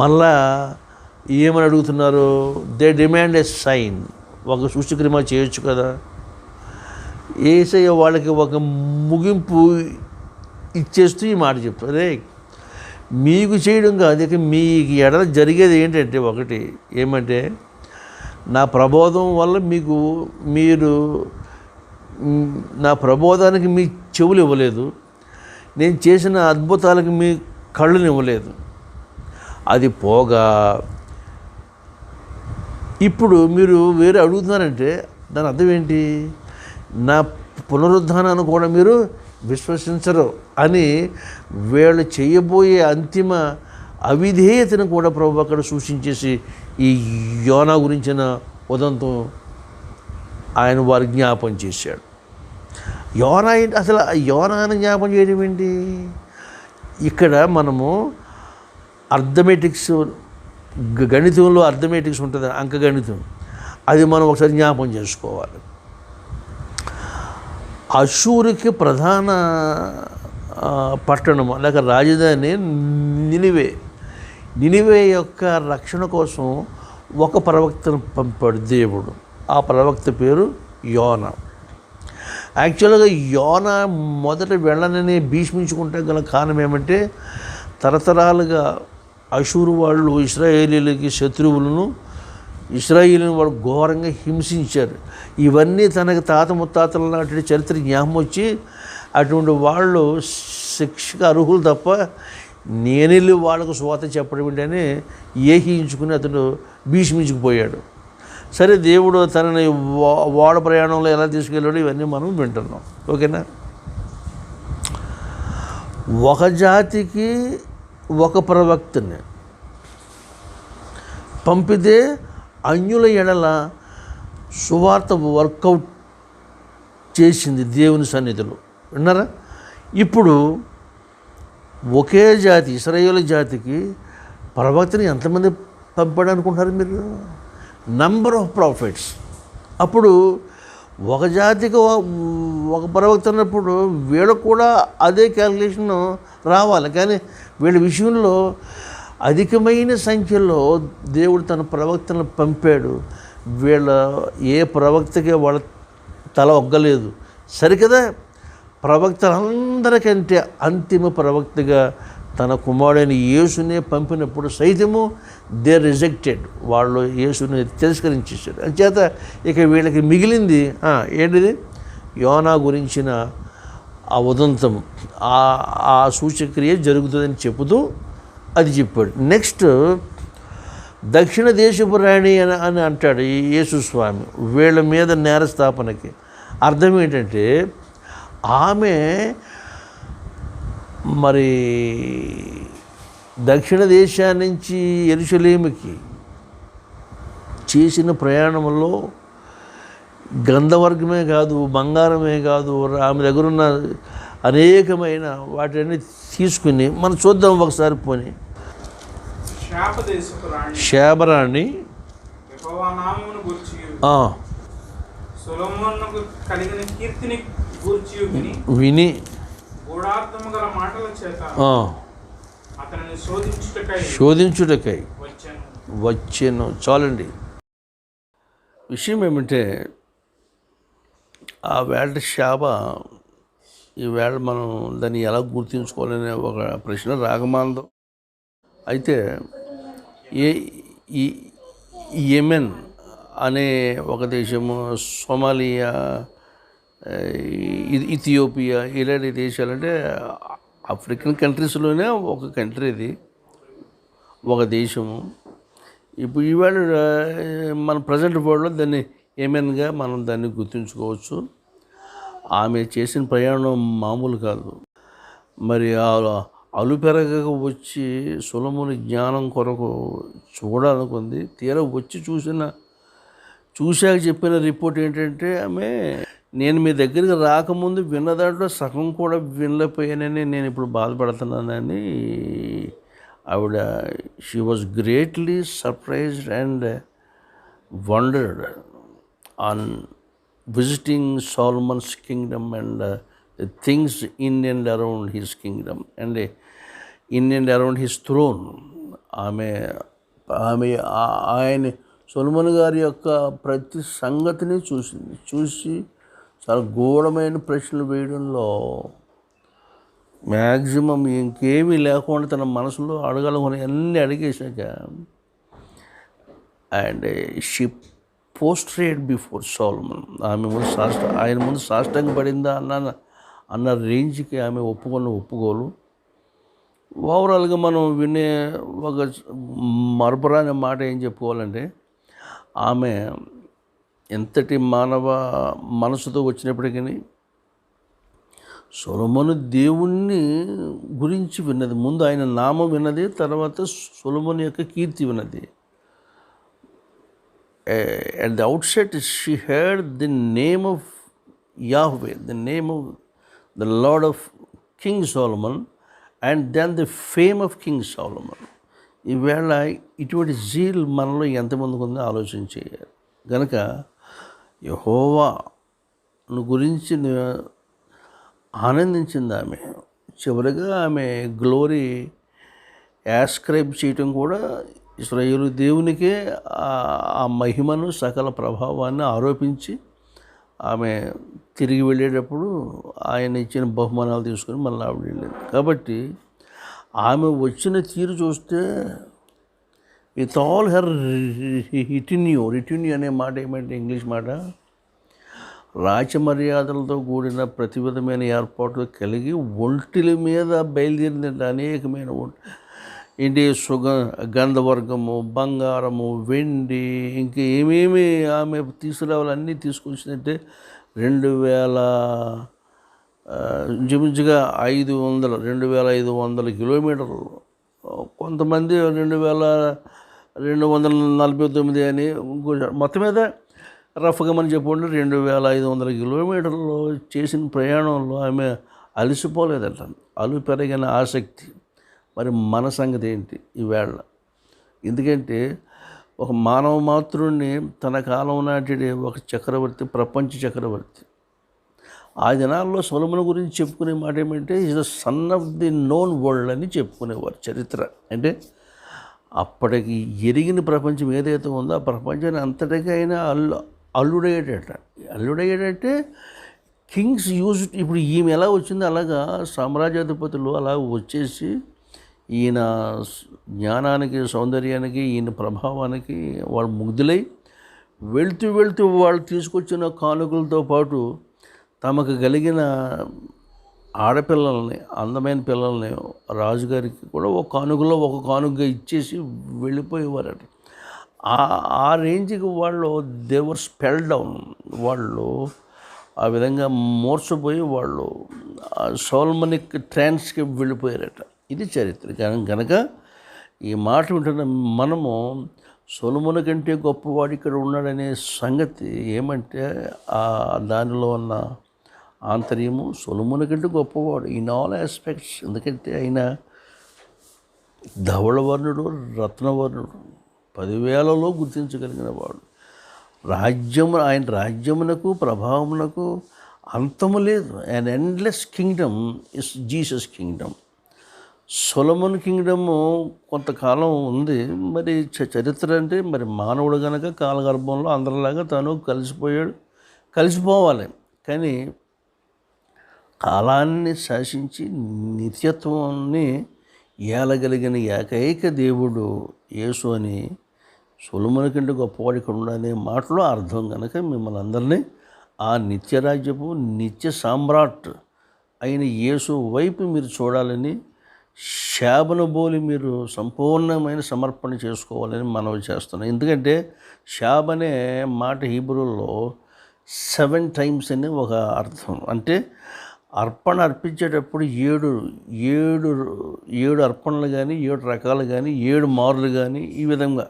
మళ్ళా ఏమని అడుగుతున్నారు? They demand a sign. ఒక సూచక్రిమ చేయొచ్చు కదా. యేసయ్య వాళ్ళకి ఒక ముగింపు ఇచ్చేస్తూ ఈ మాట చెప్తారు. అదే మీకు చేయడం కాదు, ఇక మీ ఎడల జరిగేది ఏంటంటే ఒకటి ఏమంటే, నా ప్రబోధం వల్ల మీరు నా ప్రబోధానికి మీ చెవులు ఇవ్వలేదు, నేను చేసిన అద్భుతాలకు మీ కళ్ళుని ఇవ్వలేదు. అది పోగా ఇప్పుడు మీరు వేరే అడుగుతున్నారంటే దాని అర్థం ఏంటి? నా పునరుద్ధానాన్ని కూడా మీరు విశ్వసించరు అని వీళ్ళు చేయబోయే అంతిమ అవిధేయతను కూడా ప్రభు అక్కడ సూచించేసి ఈ యోనా గురించిన ఉదంతం ఆయన వారి జ్ఞాపం చేశాడు. యోనా అసలు యోనాని జ్ఞాపం చేయడం ఏంటి? ఇక్కడ మనము అర్థమెటిక్స్, గణితంలో అర్థమెటిక్స్ ఉంటుంది, అంకగణితం, అది మనం ఒకసారి జ్ఞాపం చేసుకోవాలి. అషూరుకి ప్రధాన పట్టణం లేక రాజధాని నినివే యొక్క రక్షణ కోసం ఒక ప్రవక్తను పంపాడు దేవుడు. ఆ ప్రవక్త పేరు యోనా. యాక్చువల్గా యోనా మొదట వెళ్ళనని భీష్మించుకుంటే గల కారణం ఏమంటే, తరతరాలుగా అషూరు వాళ్ళు ఇశ్రాయేలీలకి శత్రువులను, ఇశ్రాయేలుని వాళ్ళు ఘోరంగా హింసించారు. ఇవన్నీ తనకి తాత ముత్తాతల నాటి చరిత్ర జ్ఞాపకం వచ్చి అటువంటి వాళ్ళు శిక్షకు అర్హులు తప్ప నేనెళ్ళి వాళ్ళకు సువార్త చెప్పడం ఏంటని ఏహించుకుని అతడు భీష్మించుకుపోయాడు. సరే, దేవుడు తనని ఓడ ప్రయాణంలో ఎలా తీసుకెళ్ళాడో ఇవన్నీ మనం వింటున్నాం. ఓకేనా? ఒక జాతికి ఒక ప్రవక్తని పంపితే అన్యుల ఎడల సువార్త వర్కౌట్ చేసింది దేవుని సన్నిధిలో. విన్నారా? ఇప్పుడు ఒకే జాతి, ఇశ్రాయేలు జాతికి ప్రవక్తని ఎంతమంది పంపాడు అనుకుంటున్నారు మీరు? Number of profits. అప్పుడు ఒక జాతికి ఒక ప్రవక్త అన్నప్పుడు వీళ్ళకు కూడా అదే క్యాలిక్యులేషన్ రావాలి. కానీ వీళ్ళ విషయంలో అధికమైన సంఖ్యలో దేవుడు తన ప్రవక్తలను పంపాడు. వీళ్ళ ఏ ప్రవక్తకి వాళ్ళ తల ఒగ్గలేదు. సరికదా? ప్రవక్తలందరికంటే అంతిమ ప్రవక్తగా తన కుమారుడైన యేసునే పంపినప్పుడు సైతము దే రిజెక్టెడ్. వాళ్ళు యేసుని తిరస్కరించేశారు. అంచేత ఇక వీళ్ళకి మిగిలింది ఏంటిది? యోనా గురించిన ఆ ఉదంతం, ఆ సూచక్రియ జరుగుతుందని చెబుతూ అది చెప్పాడు. నెక్స్ట్ దక్షిణ దేశపు రాణి అని అంటాడు ఈ యేసు స్వామి వీళ్ళ మీద నేరస్థాపనకి. అర్థం ఏంటంటే ఆమె మరి దక్షిణ దేశాన్ని నుంచి యెరూషలేముకి చేసిన ప్రయాణంలో గంధవర్గమే కాదు, బంగారమే కాదు, ఆమె దగ్గర ఉన్న అనేకమైన వాటిని తీసుకుని మనం చూద్దాం ఒకసారి. పోని శాబరాణి విని శోధించుటకై వచ్చాను. చాలండి. విషయం ఏమంటే ఆ వేళ శాబ, ఈ వేళ మనం దాన్ని ఎలా గుర్తించుకోవాలనే ఒక ప్రశ్న రాగమాందం. అయితే యెమెన్ అనే ఒక దేశము, సోమాలియా, ఇథియోపియా ఇలాంటి దేశాలంటే ఆఫ్రికన్ కంట్రీస్లోనే ఒక కంట్రీ, ఇది ఒక దేశము. ఇప్పుడు ఈవేళ మన ప్రజెంట్ వరల్డ్లో దాన్ని యెమెన్గా మనం దాన్ని గుర్తుంచుకోవచ్చు. ఆమె చేసిన ప్రయాణం మామూలు కాదు. మరి అలుపెరగక వచ్చి సొలొమోను జ్ఞానం కొరకు చూడాలనుకుంది. తీరా వచ్చి చూశాక చెప్పిన రిపోర్ట్ ఏంటంటే ఆమె, నేను మీ దగ్గరికి రాకముందు విన్న దాంట్లో సగం కూడా వినలేకపోయానని నేను ఇప్పుడు బాధపడుతున్నానని ఆవిడ she was greatly surprised and wondered on visiting Solomon's kingdom and things in and around his kingdom and in and around his throne. ఆయన సొలొమోను గారి యొక్క ప్రతి సంగతిని చూసి చాలా ఘోరమైన ప్రశ్నలు వేయడంలో మ్యాక్సిమం ఇంకేమీ లేకుండా తన మనసులో అడగాలనుకుని అన్నీ అడిగేశాక అండ్ షీ పోస్ట్రేట్ బిఫోర్ సొలొమన్. ఆమె ముందు ఆయన ముందు సాష్టాంగ పడిందా అన్న రేంజ్కి ఆమె ఒప్పుకోలు. ఓవరాల్గా మనం వినే ఒక మరపురాని మాట ఏం చెప్పుకోవాలంటే, ఆమె ఎంతటి మానవ మనసుతో వచ్చినప్పటికీ సొలొమోను దేవుణ్ణి గురించి విన్నది. ముందు ఆయన నామం విన్నది, తర్వాత సొలొమోను యొక్క కీర్తి విన్నది. At the outset, she heard the name of Yahweh, the name of the Lord of King Solomon, and then the fame of King Solomon. ఈవేళ ఇటువంటి జీల్ మనలో ఎంతమందికి ఉందో ఆలోచించేయాలి. కనుక యెహోవాను గురించి ఆనందించింది ఆమె. చివరిగా ఆమె గ్లోరీ యాస్క్రైబ్ చేయటం కూడా ఇశ్రాయేలు దేవునికే ఆ మహిమను, సకల ప్రభావాన్ని ఆరోపించి ఆమె తిరిగి వెళ్ళేటప్పుడు ఆయన ఇచ్చిన బహుమానాలు తీసుకొని మళ్ళీ ఆవిడ వెళ్ళింది. కాబట్టి ఆమె వచ్చిన తీరు చూస్తే విత్ ఆల్ హెర్ రిటిన్యూ అనే మాట ఏమంటే ఇంగ్లీష్ మాట, రాచమర్యాదలతో కూడిన ప్రతి విధమైన ఏర్పాట్లు కలిగి ఒంటిల మీద బయలుదేరిందంటే అనేకమైన ఏంటి గంధవర్గము, బంగారము, వెండి, ఇంక ఏమేమి ఆమె తీసుకురావాలి అన్నీ తీసుకొచ్చిందంటే 2000 ఇంచుమించుగా 2500 కిలోమీటర్లు, కొంతమంది 2249 అని, మొత్తం మీద రఫ్గా మనం చెప్పుకుంటే 2500 కిలోమీటర్లు చేసిన ప్రయాణంలో ఆమె అలసిపోలేదట. అలుపు పెరిగిన ఆసక్తి. మరి మన సంగతి ఏంటి ఈవేళ? ఎందుకంటే ఒక మానవ మాతృడిని తన కాలం నాటి ఒక చక్రవర్తి, ప్రపంచ చక్రవర్తి, ఆ దినాల్లో సొలొమోను గురించి చెప్పుకునే మాట ఏమంటే is the son of the known world అని చెప్పుకునేవారు. చరిత్ర అంటే అప్పటికి ఎరిగిన ప్రపంచం ఏదైతే ఉందో ఆ ప్రపంచాన్ని అంతటికీ అయినా అల్లుడయ్యాడంటే కింగ్స్ యూజ్. ఇప్పుడు ఈమె ఎలా వచ్చిందో అలాగా సామ్రాజ్యాధిపతులు అలా వచ్చేసి ఈయన జ్ఞానానికి, సౌందర్యానికి, ఈయన ప్రభావానికి వాళ్ళు ముగ్ధులై వెళ్తూ వాళ్ళు తీసుకొచ్చిన కానుకలతో పాటు తమకు కలిగిన ఆడపిల్లల్ని, అందమైన పిల్లల్ని రాజుగారికి కూడా ఒక కానుకగా ఇచ్చేసి వెళ్ళిపోయేవారట. ఆ రేంజ్కి వాళ్ళు దేవర్ స్పెల్ డౌన్. వాళ్ళు ఆ విధంగా మోర్చపోయి వాళ్ళు సోల్మనిక్ ట్రాన్స్కి వెళ్ళిపోయారట. ఇది చరిత్ర. కనుక ఈ మాట వింటున్న మనము సొలొమోను కంటే గొప్పవాడు ఇక్కడ ఉన్నాడనే సంగతి ఏమంటే దానిలో ఉన్న ఆంతర్యము, సొలొమోను కంటే గొప్పవాడు ఇన్ ఆల్ ఆస్పెక్ట్స్. ఎందుకంటే ఆయన ధవళవర్ణుడు, రత్నవర్ణుడు, 10,000లో గుర్తించగలిగిన వాడు. ఆయన రాజ్యమునకు, ప్రభావమునకు అంతము లేదు. And endless Kingdom is Jesus Kingdom. Solomon kingdom కొంతకాలం ఉంది. మరి చరిత్ర అంటే మరి మానవుడు కనుక కాలగర్భంలో అందరిలాగా తను కలిసిపోవాలి. కానీ కాలాన్ని శాసించి నిత్యత్వాన్ని ఏలగలిగిన ఏకైక దేవుడు యేసు అని సొలొమోను కంటే గొప్పవాడు ఇక్కడ ఉండనే మాటలో అర్థం. కనుక మిమ్మల్ని అందరినీ ఆ నిత్యరాజ్యపు నిత్య సామ్రాట్ అయిన యేసు వైపు మీరు చూడాలని, శాబను బోలి మీరు సంపూర్ణమైన సమర్పణ చేసుకోవాలని మనవి చేస్తున్నాం. ఎందుకంటే శాబ్ అనే మాట హీబ్రూలో 7 times అని ఒక అర్థం. అంటే అర్పణ అర్పించేటప్పుడు 7 అర్పణలు కానీ, 7 రకాలు కానీ, 7 మార్లు కానీ, ఈ విధంగా.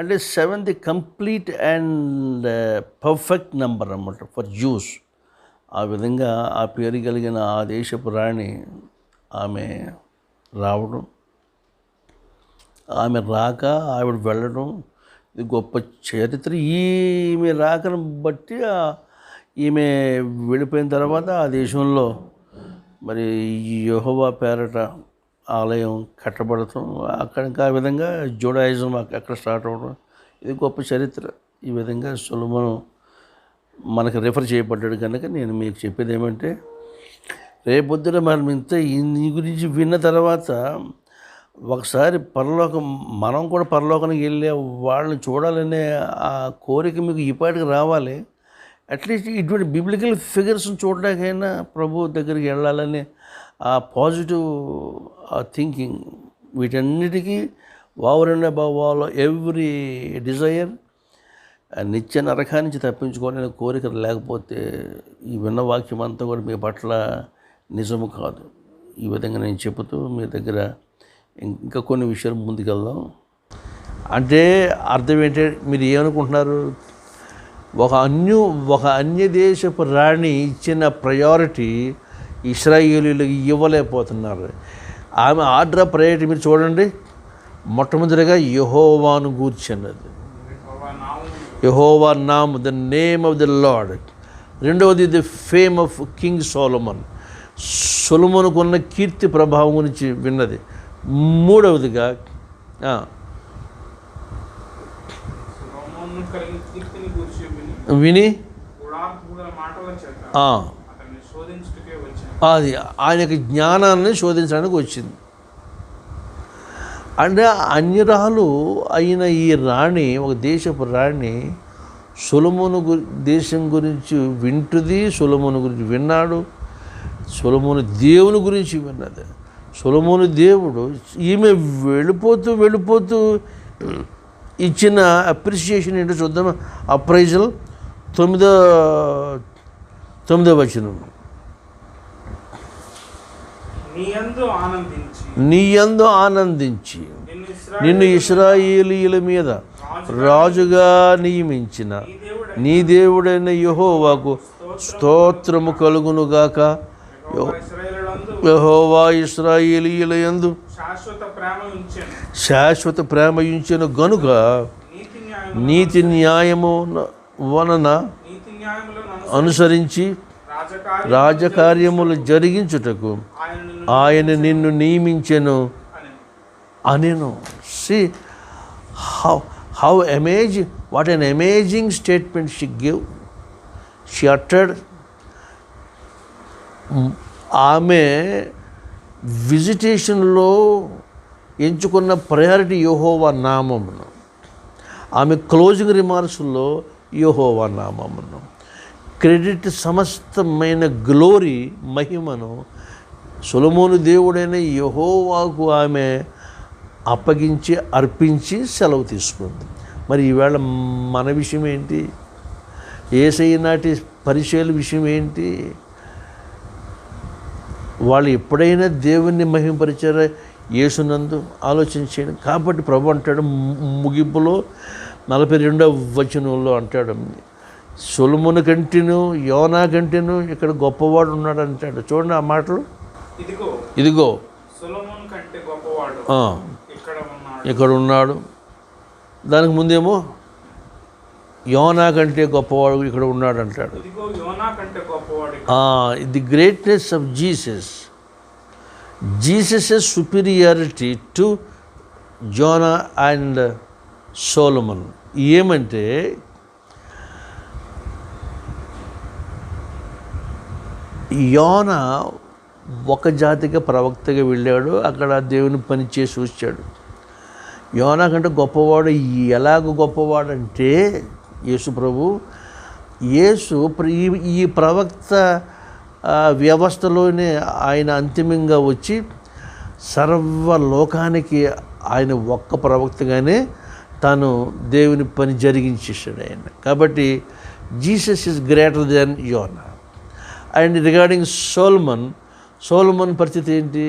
అంటే 7th complete and perfect number అన్నమాట ఫర్ జ్యూస్. ఆ విధంగా ఆ పేరు కలిగిన ఆ దేశపు రాణి ఆమె రావడం, ఆమె రాక, ఆవిడ వెళ్ళడం, ఇది గొప్ప చరిత్ర. ఈమె రాకను బట్టి ఈమె వెళ్ళిపోయిన తర్వాత ఆ దేశంలో మరి యెహోవా పేరట ఆలయం కట్టబడటం, అక్కడ ఇంకా ఆ విధంగా జూడాయిజం అక్కడ స్టార్ట్ అవ్వడం, ఇది గొప్ప చరిత్ర. ఈ విధంగా సొలొమోను మనకు రెఫర్ చేయబడ్డాడు. కనుక నేను మీకు చెప్పేది ఏమంటే, రేపొద్దున మనం ఈ గురించి విన్న తర్వాత ఒకసారి మనం కూడా పరలోకానికి వెళ్ళే వాళ్ళని చూడాలనే ఆ కోరిక మీకు ఈపాటికి రావాలి. అట్లీస్ట్ ఇటువంటి బిబ్లికల్ ఫిగర్స్ని చూడడానికైనా ప్రభు దగ్గరికి వెళ్ళాలని ఆ పాజిటివ్ థింకింగ్, వీటన్నిటికీ వావరణ భావాలు, ఎవ్రీ డిజైర్ నిత్య నరకా నుంచి తప్పించుకోవాలనే కోరిక లేకపోతే ఈ విన్న వాక్యం అంతా కూడా మీ పట్ల నిజము కాదు. ఈ విధంగా నేను చెబుతూ మీ దగ్గర ఇంకా కొన్ని విషయాలు ముందుకెళ్దాం. అంటే అర్థం ఏంటంటే మీరు ఏమనుకుంటున్నారు? ఒక అన్య దేశపు రాణి ఇచ్చిన ప్రయారిటీ ఇశ్రాయేలీలకు ఇవ్వలేకపోతున్నారు. ఆమె ఆర్డర్ ఆఫ్ ప్రయారిటీ మీరు చూడండి. మొట్టమొదటిగా యెహోవాను గూర్చినది, యెహోవా నామ్, the name of the Lord. రెండవది the fame of king Solomon, సొలొమోనుకున్న కీర్తి ప్రభావం గురించి విన్నది. మూడవదిగా విని అది ఆయనకి జ్ఞానాన్ని శోధించడానికి వచ్చింది. అంటే అన్యరాలు అయిన ఈ రాణి, ఒక దేశపు రాణి సొలొమోను దేశం గురించి వింటుంది, సొలొమోను గురించి విన్నాడు, సొలొమోను దేవుని గురించి విన్నది. సొలొమోను దేవుడు ఈమె వెళ్ళిపోతూ ఇచ్చిన అప్రిసియేషన్ ఏంటో చూద్దాం. అప్రైజల్ 9వ వచనం. నీయందు ఆనందించి నిన్ను ఇశ్రాయేలీయుల మీద రాజుగా నియమించిన నీ దేవుడైన యెహోవాకు స్తోత్రము కలుగునుగాక. యెహోవా ఇశ్రాయేలీయుల యందు శాశ్వత ప్రేమ ఉంచెను గనుక నీతి న్యాయము వలన అనుసరించి రాజకార్యములు జరిగించుటకు ఆయన నిన్ను నియమించెను అనెను. See how amazing, what an amazing statement she gave. She uttered. ఆమె విజిటేషన్లో ఎంచుకున్న ప్రయారిటీ యెహోవా నామమును, ఆమె క్లోజింగ్ రిమార్క్స్లో యెహోవా నామమును, క్రెడిట్ సమస్తమైన గ్లోరీ మహిమను సొలొమోను దేవుడైన యెహోవాకు ఆమె అప్పగించి అర్పించి సెలవు తీసుకుంది. మరి ఈవేళ మన విషయం ఏంటి? యేసయ్య నాటి పరిచయాల విషయం ఏంటి? వాళ్ళు ఎప్పుడైనా దేవుణ్ణి మహిమపరిచారా యేసునందు? ఆలోచించండి. కాబట్టి ప్రభు అంటాడు ముగింపులో 42వ వచనంలో అంటాడు, సొలొమోను కంటేను యోనా కంటేను ఇక్కడ గొప్పవాడు ఉన్నాడు అంటాడు. చూడండి ఆ మాటలు. ఇదిగో సొలొమోను కంటే గొప్పవాడు ఇక్కడ ఉన్నాడు. దానికి ముందేమో యోనా కంటే గొప్పవాడు ఇక్కడ ఉన్నాడు అంటాడు. The greatness of Jesus superiority to Jonah and Solomon ఏమంటే, యోనా ఒక జాతిగా ప్రవక్తగా వెళ్ళాడు, అక్కడ దేవుని పని చేసి వచ్చాడు. యోనా కంటే గొప్పవాడు ఎలాగ గొప్పవాడంటే యేసు ప్రభు, ఈ ప్రవక్త వ్యవస్థలోనే ఆయన అంతిమంగా వచ్చి సర్వలోకానికి ఆయన ఒక్క ప్రవక్తగానే తాను దేవుని పని జరిగించేసాడు ఆయన. కాబట్టి Jesus is greater then Yona. And regarding సొలొమన్ పరిస్థితి ఏంటి?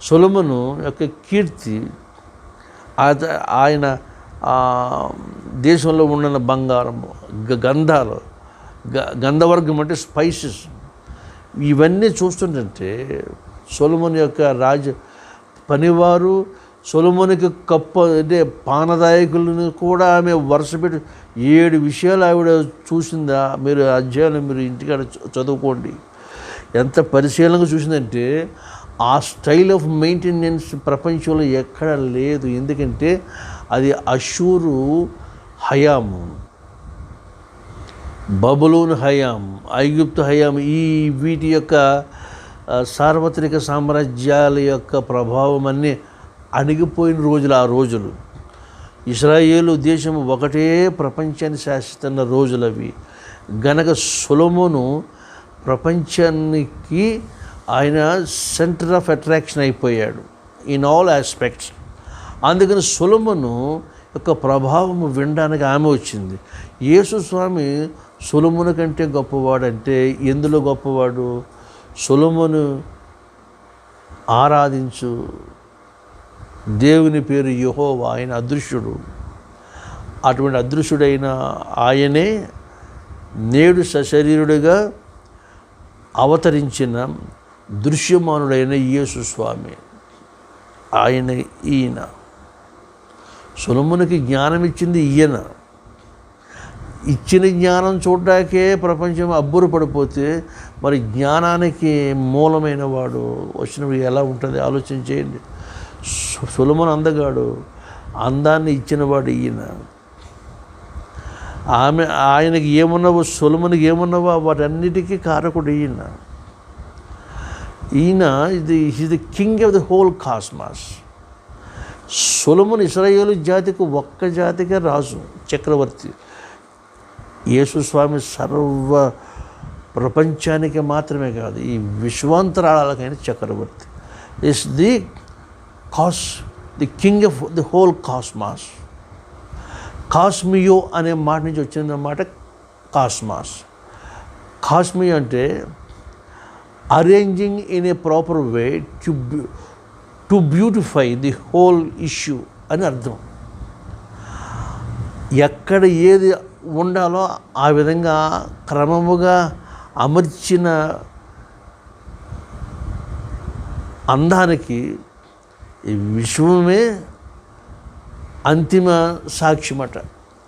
సొలొమను యొక్క కీర్తి, ఆయన దేశంలో ఉన్న బంగారము, గంధాలు, గంధవర్గం అంటే స్పైసెస్, ఇవన్నీ చూస్తుంటే సొలొమోను యొక్క పనివారు సొలొమోనుకి అంటే పానదాయకులను కూడా ఆమె వరుసపెట్టి 7 విషయాలు ఆవిడ చూసిందా. మీరు అధ్యాయులు మీరు ఇంటికాడ చదువుకోండి. ఎంత పరిశీలనగా చూసిందంటే ఆ స్టైల్ ఆఫ్ మెయింటెనెన్స్ ప్రపంచంలో ఎక్కడ లేదు. ఎందుకంటే అది అషూరు హయాము, బబులోను హయాం, ఐగుప్తు హయాం, వీటి యొక్క సార్వత్రిక సామ్రాజ్యాల యొక్క ప్రభావం అన్నీ అణిగిపోయిన రోజులు ఆ రోజులు. ఇశ్రాయేలు దేశం ఒకటే ప్రపంచాన్ని శాసిస్తున్న రోజులు అవి. గనక సొలొమోను ప్రపంచానికి ఆయన సెంటర్ ఆఫ్ అట్రాక్షన్ అయిపోయాడు ఇన్ ఆల్ ఆస్పెక్ట్స్. అందుకని సొలొమోను యొక్క ప్రభావం వినడానికి ఆమె వచ్చింది. యేసు స్వామి సొలొమోను కంటే గొప్పవాడంటే ఎందులో గొప్పవాడు? సొలొమోను ఆరాధించు దేవుని పేరు యెహోవా, ఆయన అదృశ్యుడు. అటువంటి అదృశ్యుడైన ఆయనే నేడు సశరీరుడిగా అవతరించిన దృశ్యమానుడైన యేసు స్వామి, ఈయన. సొలొమోనుకి జ్ఞానం ఇచ్చింది ఈయన. ఇచ్చిన జ్ఞానం చూడ్డాకే ప్రపంచం అబ్బురు పడిపోతే మరి జ్ఞానానికి మూలమైన వాడు వచ్చినప్పుడు ఎలా ఉంటుంది ఆలోచన చేయండి. సొలొమోను అందగాడు, అందాన్ని ఇచ్చినవాడు ఈయన. ఆయనకి ఏమున్నావో సొలొమోనుకి ఏమున్నావో వాటన్నిటికీ కారకుడు ఈయన. Is the king of the whole cosmos. సొలొమోను ఇశ్రాయేలు జాతికి ఒక్క జాతికే రాజు, చక్రవర్తి. యేసు స్వామి సర్వ ప్రపంచానికి మాత్రమే కాదు, ఈ విశ్వాంతరాలకైనా చక్రవర్తి. Is the the king of the whole cosmos. కాస్మియో అనే మాట నుంచి వచ్చిందన్నమాట కాస్మాస్. కాస్మియో అంటే arranging in a proper way to beautify the whole issue అని అర్థం. ఎక్కడ ఏది ఉండాలో ఆ విధంగా క్రమముగా అమర్చిన అందానికి ఈ విశ్వమే అంతిమ సాక్ష్యమట.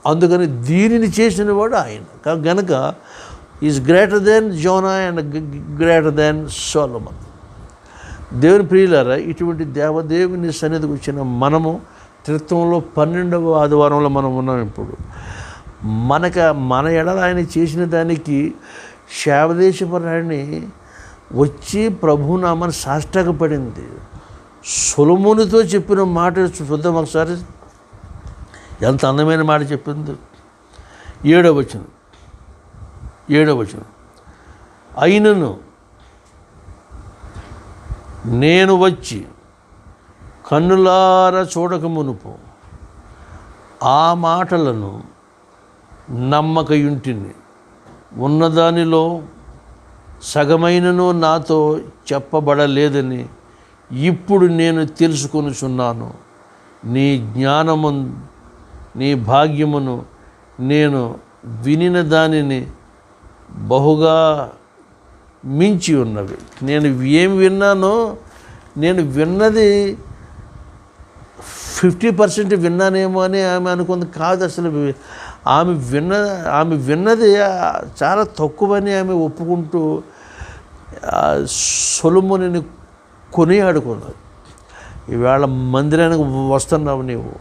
అందుకని దీనిని చేసిన వాడు ఆయన గనక is greater than Jonah and greater than Solomon. దేవుని ప్రియులారా, ఇటువంటి దేవదేవుని సన్నిధికి వచ్చిన మనము త్రిత్వంలో 12వ ఆదివారంలో మనం ఉన్నాం. ఇప్పుడు మన ఎడల ఆయన చేసిన దానికి శావదేశపరాణి వచ్చి ప్రభునామాన్ని సాష్టాంగపడింది. సొలొమోనుతో చెప్పిన మాట చూద్దాం ఒకసారి. ఎంత అందమైన మాట చెప్పింది. 7వ వచనం. అయినను నేను వచ్చి కన్నులార చూడక మునుపు ఆ మాటలను నమ్మకయుంటిని, ఉన్నదానిలో సగమైనను నాతో చెప్పబడలేదని ఇప్పుడు నేను తెలుసుకొనుచున్నాను. నీ జ్ఞానము నీ భాగ్యమును నేను వినిన దానిని బహుగా మించి ఉన్నవి. నేను ఏం విన్నానో, నేను విన్నది 50% విన్నానేమో అని ఆమె అనుకుంది. కాదు, అసలు ఆమె విన్నది చాలా తక్కువని ఆమె ఒప్పుకుంటూ సొలొమోనుని కొనియాడుకున్నది. ఈవేళ మందిరానికి వస్తున్నావు నీవు.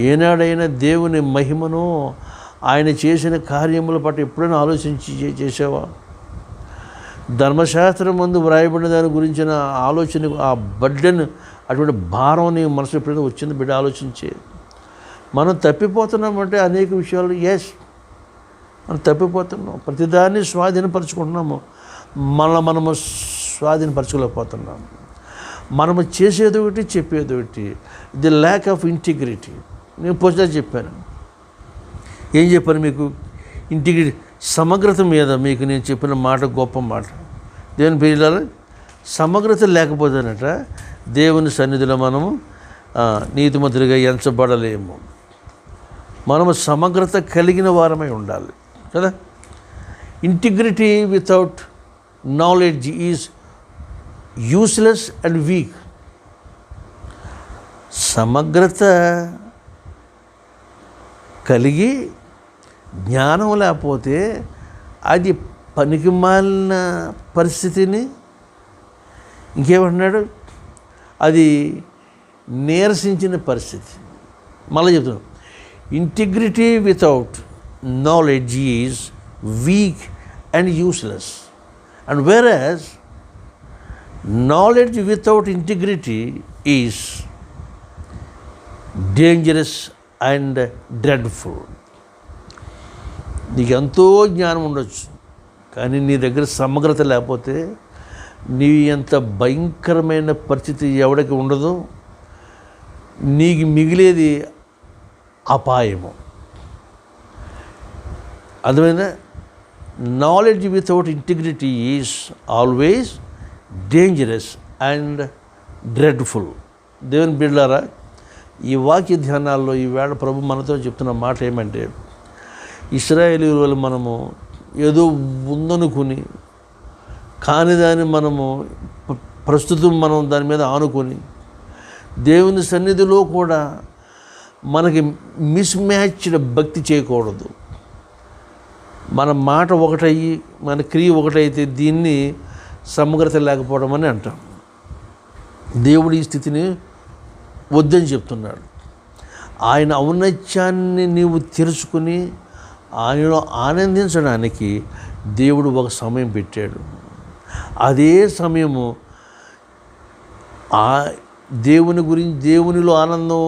ఏనాడైనా దేవుని మహిమను, ఆయన చేసిన కార్యముల పట్ల ఎప్పుడైనా ఆలోచించి చేసావా? ధర్మశాస్త్రం ముందు వ్రాయబడిన దాని గురించిన ఆలోచన, ఆ బర్డెన్, అటువంటి భారం నీ మనసు ఎప్పుడైనా వచ్చింది బిడ్డ? ఆలోచించే. మనం తప్పిపోతున్నామంటే అనేక విషయాలు, మనం తప్పిపోతున్నాం. ప్రతిదాన్ని స్వాధీనపరచుకుంటున్నాము, మనము స్వాధీనపరచుకోలేకపోతున్నాము. మనము చేసేది ఒకటి, చెప్పేది ఒకటి. The lack of integrity. నేను పోస్టా చెప్పాను. ఏం చెప్పాను మీకు? ఇంటిగ్రిటీ, సమగ్రత మీద మీకు నేను చెప్పిన మాట గొప్ప మాట. దేవుని పిల్లలు, సమగ్రత లేకపోతేనట దేవుని సన్నిధిలో మనము నీతిమంతులుగా ఎంచబడలేము. మనము సమగ్రత కలిగిన వారమై ఉండాలి కదా. Integrity without knowledge is useless and weak. సమగ్రత కలిగి జ్ఞానం లేకపోతే అది పనికిమాలిన పరిస్థితిని, ఇంకేమంటున్నాడు, అది నీరసించిన పరిస్థితి. మళ్ళీ చెప్తున్నాను, integrity without knowledge is weak and useless. And whereas knowledge without integrity is dangerous and dreadful. నీకు ఎంతో జ్ఞానం ఉండొచ్చు, కానీ నీ దగ్గర సమగ్రత లేకపోతే నీ ఎంత భయంకరమైన పరిస్థితి ఎవడికి ఉండదో, నీకు మిగిలేది అపాయము. అర్థమైందా? Knowledge without integrity is always dangerous and dreadful. దేవుని బిడ్డలారా, ఈ వాక్య ధ్యానాల్లో ఈవేళ ప్రభు మనతో చెప్తున్న మాట ఏమంటే, ఇశ్రాయేలీయులు మనము ఏదో ఉందనుకుని, కాని దాన్ని మనము ప్రస్తుతం మనం దాని మీద ఆనుకొని, దేవుని సన్నిధిలో కూడా మనకి మిస్ మ్యాచ్డ్ భక్తి చేయకూడదు. మన మాట ఒకటయ్యి మన క్రియ ఒకటైతే దీన్ని సమగ్రత లేకపోవడం అని అంటాం. దేవుడు ఈ స్థితిని వద్దని చెప్తున్నాడు. ఆయన ఔన్నత్యాన్ని నీవు తెలుసుకుని ఆయనలో ఆనందించడానికి దేవుడు ఒక సమయం పెట్టాడు. అదే సమయము దేవుని గురించి, దేవునిలో ఆనందం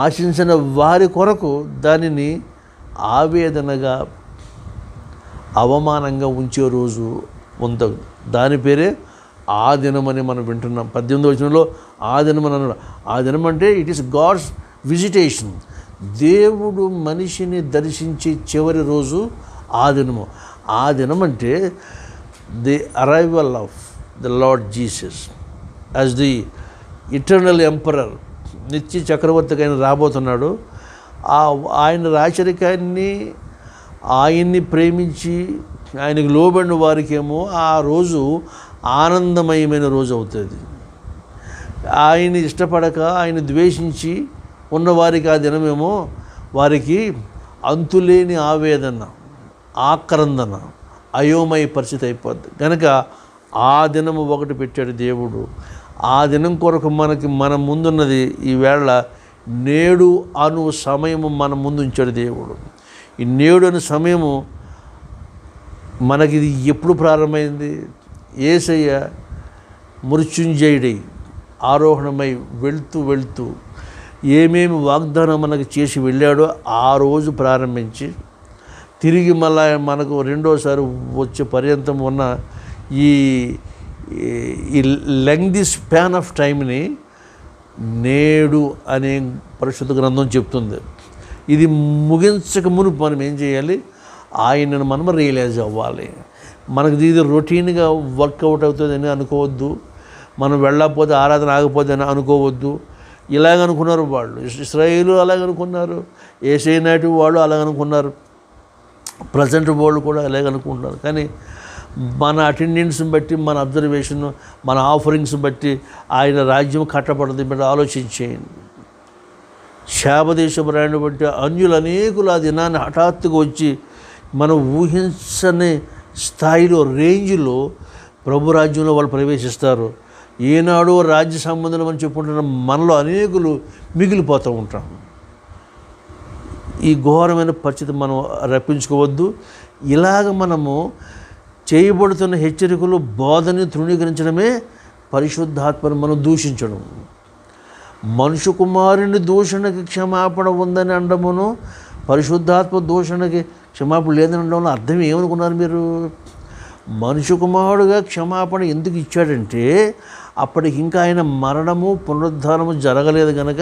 ఆశించిన వారి కొరకు దానిని ఆవేదనగా అవమానంగా ఉంచే రోజు ఉంటుంది. దాని పేరే ఆ దినమని మనం వింటున్నాం. 18వ వచనంలో ఆ దినమని అన్నాడు. ఆ దినం అంటే ఇట్ ఈస్ గాడ్స్ విజిటేషన్. దేవుడు మనిషిని దర్శించే చివరి రోజు ఆ దినము. ఆ దినం అంటే the arrival of the lord Jesus as the eternal emperor. నిత్య చక్రవర్తికి ఆయన రాబోతున్నాడు. ఆయన రాచరికాన్ని, ఆయన్ని ప్రేమించి ఆయనకు లోబడిన వారికేమో ఆ రోజు ఆనందమయమైన రోజు అవుతుంది. ఆయన ఇష్టపడక, ఆయన ద్వేషించి ఉన్నవారికి ఆ దినమేమో వారికి అంతులేని ఆవేదన, ఆక్రందన, అయోమయ పరిస్థితి అయిపోద్ది. కనుక ఆ దినము ఒకటి పెట్టాడు దేవుడు. ఆ దినం కొరకు మన ముందున్నది ఈవేళ నేడు అను సమయము మన ముందు ఉంచాడు దేవుడు. ఈ నేడు అనే సమయము మనకి ఇది ఎప్పుడు ప్రారంభమైంది? యేసయ్య మృత్యుంజయుడై ఆరోహణమై వెళ్తూ ఏమేమి వాగ్దానం మనకు చేసి వెళ్ళాడో ఆ రోజు ప్రారంభించి తిరిగి మళ్ళా మనకు రెండోసారి వచ్చే పర్యంతం ఉన్న ఈ లెంగ్ది స్పాన్ ఆఫ్ టైంని నేడు అనే పరిశుద్ధ గ్రంథం చెప్తుంది. ఇది ముగించక మునుపు మనం ఏం చేయాలి? ఆయనను మనం రియలైజ్ అవ్వాలి. మనకు ఇది రొటీన్గా వర్కౌట్ అవుతుందని అనుకోవద్దు. మనం వెళ్ళకపోతే ఆరాధన ఆగిపోతే అని అనుకోవద్దు. ఇలాగనుకున్నారు వాళ్ళు. ఇశ్రాయేలు అలాగనుకున్నారు, యేసయ్య నాటి వాళ్ళు అలాగనుకున్నారు, ప్రజెంట్ వాళ్ళు కూడా అలాగనుకుంటున్నారు. కానీ మన అటెండెన్స్ని బట్టి, మన అబ్జర్వేషన్, మన ఆఫరింగ్స్ బట్టి ఆయన రాజ్యం కట్టబడదు. బట్టి ఆలోచించేయండి. శాపదేశం రాయని బట్టి అన్యులు అనేకులు ఆ దినాన్ని హఠాత్తుగా వచ్చి మనం ఊహించని స్థాయిలో, రేంజ్లో ప్రభు రాజ్యంలో వాళ్ళు ప్రవేశిస్తారు. ఏనాడో రాజ్య సంబంధం అని చెప్పుకుంటున్న మనలో అనేకులు మిగిలిపోతూ ఉంటాం. ఈ ఘోరమైన పరిస్థితి మనం రప్పించుకోవద్దు. ఇలాగ మనము చేయబడుతున్న హెచ్చరికలు, బోధని తృణీకరించడమే పరిశుద్ధాత్మను మనం దూషించడం. మనుషు కుమారుని దూషణకి క్షమాపణ ఉందని అనడమును, పరిశుద్ధాత్మ దూషణకి క్షమాపణ లేదని అనడంలో అర్థం ఏమనుకున్నారు మీరు? మనుషు కుమారుడుగా క్షమాపణ ఎందుకు ఇచ్చాడంటే అప్పటికి ఇంకా ఆయన మరణము, పునరుద్ధానము జరగలేదు కనుక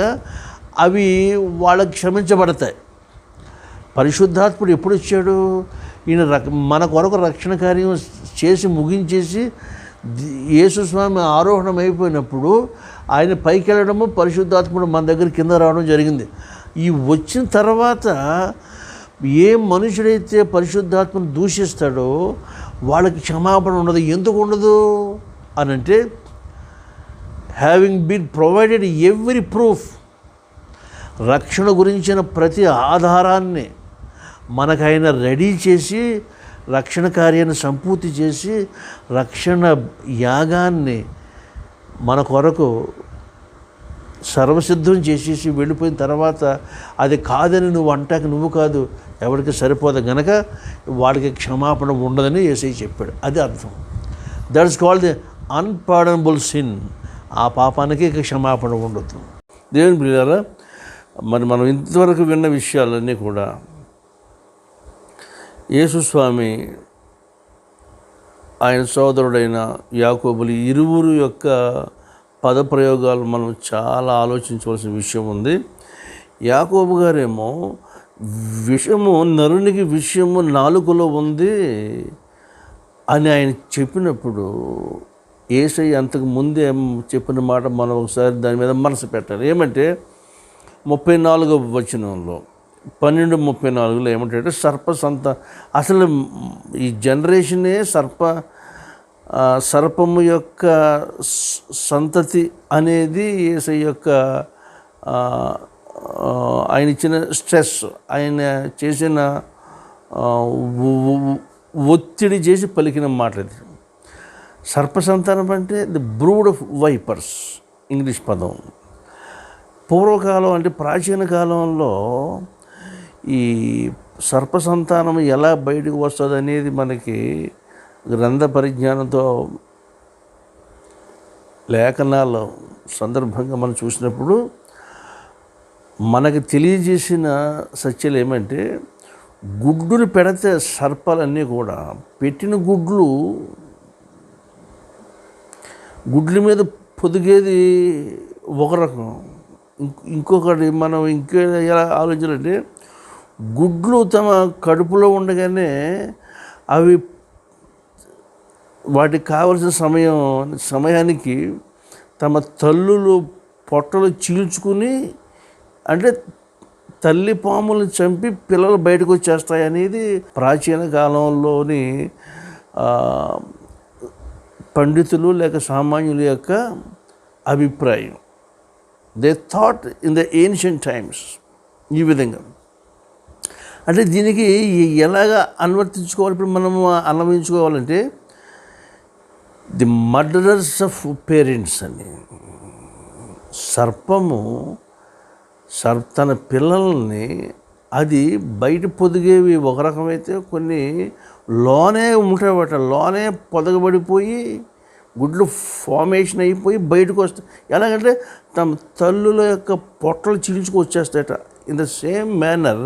అవి వాళ్ళకి క్షమించబడతాయి. పరిశుద్ధాత్ముడు ఎప్పుడు ఇచ్చాడు? ఈయన మన కొరకు రక్షణ కార్యం చేసి ముగించేసి యేసుస్వామి ఆరోహణం అయిపోయినప్పుడు ఆయన పైకి వెళ్ళడము, పరిశుద్ధాత్ముడు మన దగ్గర కింద రావడం జరిగింది. ఈ వచ్చిన తర్వాత ఏ మనుషుడైతే పరిశుద్ధాత్మను దూషిస్తాడో వాళ్ళకి క్షమాపణ ఉండదు. ఎందుకు ఉండదు అని అంటే, having been provided every proof, రక్షణ గురించిన ప్రతి ఆధారాన్ని మనకైనా రెడీ చేసి, రక్షణ కార్యాన్ని సంపూర్తి చేసి, రక్షణ యాగాన్ని మన కొరకు సర్వసిద్ధం చేసేసి వెళ్ళిపోయిన తర్వాత అది కాదని నువ్వు అంటాక నువ్వు కాదు, ఎవరికి సరిపోదు గనక వాడికి క్షమాపణ ఉండదని యేసయ్య చెప్పాడు. అది అర్థం. That is called the unpardonable sin. ఆ పాపానికి ఇక క్షమాపణ ఉండదు. దేవుని ప్రియులారా, మరి మనం ఇంతవరకు విన్న విషయాలన్నీ కూడా యేసుస్వామి, ఆయన సోదరుడైన యాకోబులు ఇరువురు యొక్క పదప్రయోగాలు మనం చాలా ఆలోచించవలసిన విషయం ఉంది. యాకోబు గారేమో విషము, నరునికి విషయము నాలుకలో ఉంది అని ఆయన చెప్పినప్పుడు, యేసయ్య అంతకు ముందే చెప్పిన మాట మనం ఒకసారి దాని మీద మనసు పెట్టాలి. ఏమంటే 34వ వచనంలో 12:34 ఏమంటే అసలు ఈ జనరేషనే సర్పము యొక్క సంతతి అనేది యేసయ్య యొక్క ఆయన ఇచ్చిన స్ట్రెస్, ఆయన చేసిన ఒత్తిడి చేసి పలికిన మాట ఇది. సర్పసంతానం అంటే the brood of wipers, English పదం. పూర్వకాలం అంటే ప్రాచీన కాలంలో ఈ సర్పసంతానం ఎలా బయటకు వస్తుంది అనేది మనకి గ్రంథ పరిజ్ఞానంతో లేఖనాల సందర్భంగా మనం చూసినప్పుడు మనకి తెలియజేసిన సత్యాలు ఏమంటే, గుడ్డుని పెడితే సర్పాలన్నీ కూడా పెట్టిన గుడ్ల మీద పొదిగేది ఒక రకం. ఇంకొకటి మనం ఎలా ఆలోచించాలంటే, గుడ్లు తమ కడుపులో ఉండగానే అవి వాటికి కావలసిన సమయానికి తమ తల్లులు పొట్టలు చీల్చుకుని, అంటే తల్లి పాములను చంపి పిల్లలు బయటకు వచ్చేస్తాయి అనేది ప్రాచీన కాలంలోని పండితులు లేక సామాన్యుల యొక్క అభిప్రాయం. They thought in the ancient times ఈ విధంగా. అంటే దీనికి ఎలాగ అనువర్తించుకోవాలి, ఇప్పుడు మనము అన్వయించుకోవాలంటే ది మర్డరర్స్ ఆఫ్ పేరెంట్స్ అని. సర్పము తన పిల్లల్ని అది బయట పొదిగేవి ఒక రకమైతే, కొన్ని లోనే ఉంటాయట, లోనే పొదగబడిపోయి గుడ్లు ఫార్మేషన్ అయిపోయి బయటకు వస్తాయి. ఎలాగంటే తమ తల్లుల యొక్క పొట్టలు చీల్చుకు వచ్చేస్తాయట. ఇన్ ద సేమ్ మేనర్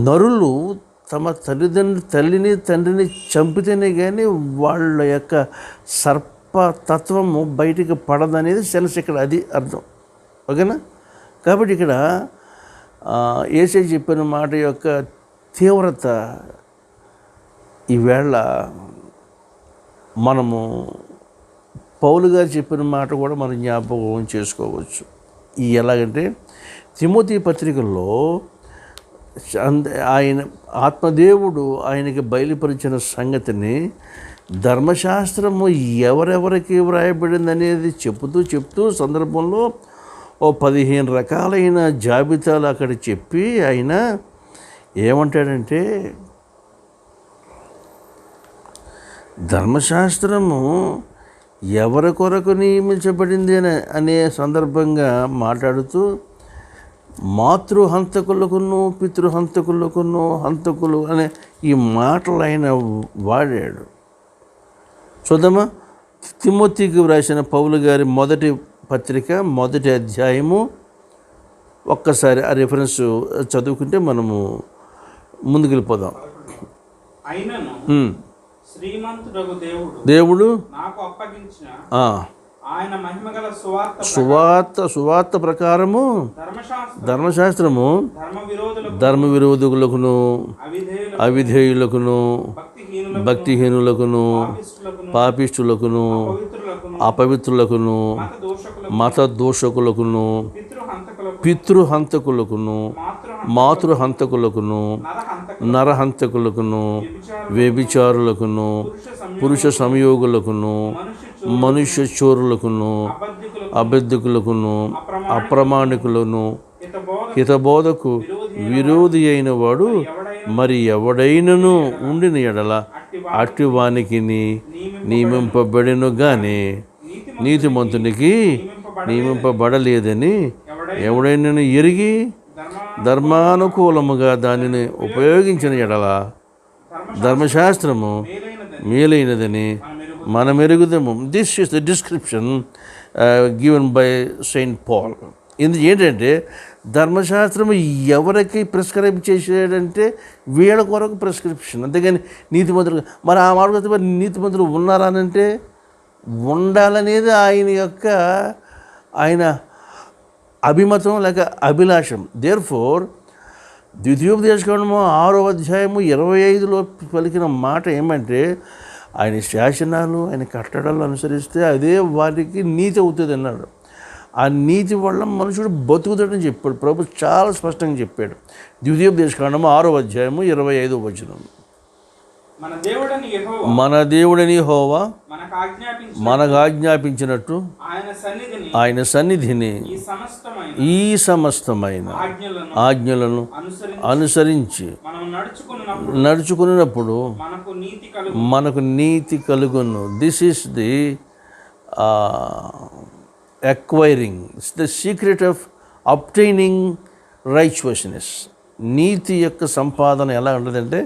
నరులు తమ తల్లిని తండ్రిని చంపితేనే కానీ వాళ్ళ యొక్క సర్పతత్వము బయటికి పడదనేది సెన్స్ ఇక్కడ, అది అర్థం. ఓకేనా? కాబట్టి ఇక్కడ యేసయ్య చెప్పిన మాట యొక్క తీవ్రత ఈవేళ మనము పౌలు గారు చెప్పిన మాట కూడా మనం జ్ఞాపకం చేసుకోవచ్చు. ఎలాగంటే తిమోతి పత్రికల్లో ఆయన ఆత్మదేవుడు ఆయనకి బయలుపరిచిన సంగతిని, ధర్మశాస్త్రము ఎవరెవరికి వ్రాయబడింది అనేది చెప్తూ సందర్భంలో 15 రకాలైన జాబితాలు అక్కడ చెప్పి ఆయన ఏమంటాడంటే, ధర్మశాస్త్రము ఎవరి కొరకు నియమించబడింది అనే సందర్భంగా మాట్లాడుతూ, మాతృహంతకులకును హంతకులు అనే ఈ మాటలు ఆయన వాడాడు. చూద్దామా? తిమోతికి వ్రాసిన పౌలు గారి మొదటి పత్రిక 1వ అధ్యాయము ఒక్కసారి ఆ రిఫరెన్స్ చదువుకుంటే మనము ముందుకు వెళ్ళిపోదాం. దేవుడు నాకు అప్పగించిన ఆయన మహిమగల సువార్త ప్రకారము ధర్మశాస్త్రము ధర్మ విరోధులకును అవిధేయులకును భక్తిహీనులకును పాపిష్టులకును అపవిత్రులకును మత దోషకులకును పితృహంతకులకును మాతృహంతకులకును నరహంతకులకును వ్యభిచారులకును పురుష సంయోగులకును మనుష్య చోరులకును అబద్ధికులకును అప్రమాణికులను హితబోధకు విరోధి అయిన వాడు మరి ఎవడైనను ఉండిన ఎడల అట్టివానికి నియమింపబడిను గాని నీతిమంతునికి నియమింపబడలేదని ఎవడైనను ఎరిగి ధర్మానుకూలముగా దానిని ఉపయోగించిన ఎడల ధర్మశాస్త్రము మేలైనదని మనం ఎరుగుదాము. This is the description given by saint Paul. ఇది ఏంటంటే ధర్మశాస్త్రం ఎవరికి ప్రిస్క్రైబ్ చేసాడంటే వీళ్ళ కొరకు ప్రిస్క్రిప్షన్, అంతేగాని నీతిమంతులు. మరి ఆ మార్గం మరి నీతిమంతులు ఉన్నారా అంటే ఉండాలనేది ఆయన అభిమతం లేక అభిలాషం. దేర్ఫోర్ ద్వితీయోపదేశకాండము 6వ అధ్యాయము 25లో పలికిన మాట ఏమంటే, ఆయన శాసనాలు ఆయన కట్టడాలు అనుసరిస్తే అదే వారికి నీతి అవుతుంది అన్నాడు. ఆ నీతి వల్ల మనుషుడు బతుకుతాడని చెప్పాడు. ప్రభు చాలా స్పష్టంగా చెప్పాడు. ద్వితీయోపదేశకాండము 6వ అధ్యాయము 25వ వచనం. మన దేవుడని యెహోవా మనకు ఆజ్ఞాపించినట్టు ఆయన సన్నిధిని ఈ సమస్తమైన ఆజ్ఞలను అనుసరించి నడుచుకున్నప్పుడు మనకు నీతి కలుగును. This is the acquiring, it's the secret of obtaining righteousness. నీతి యొక్క సంపాదన ఎలా ఉంటుందంటే,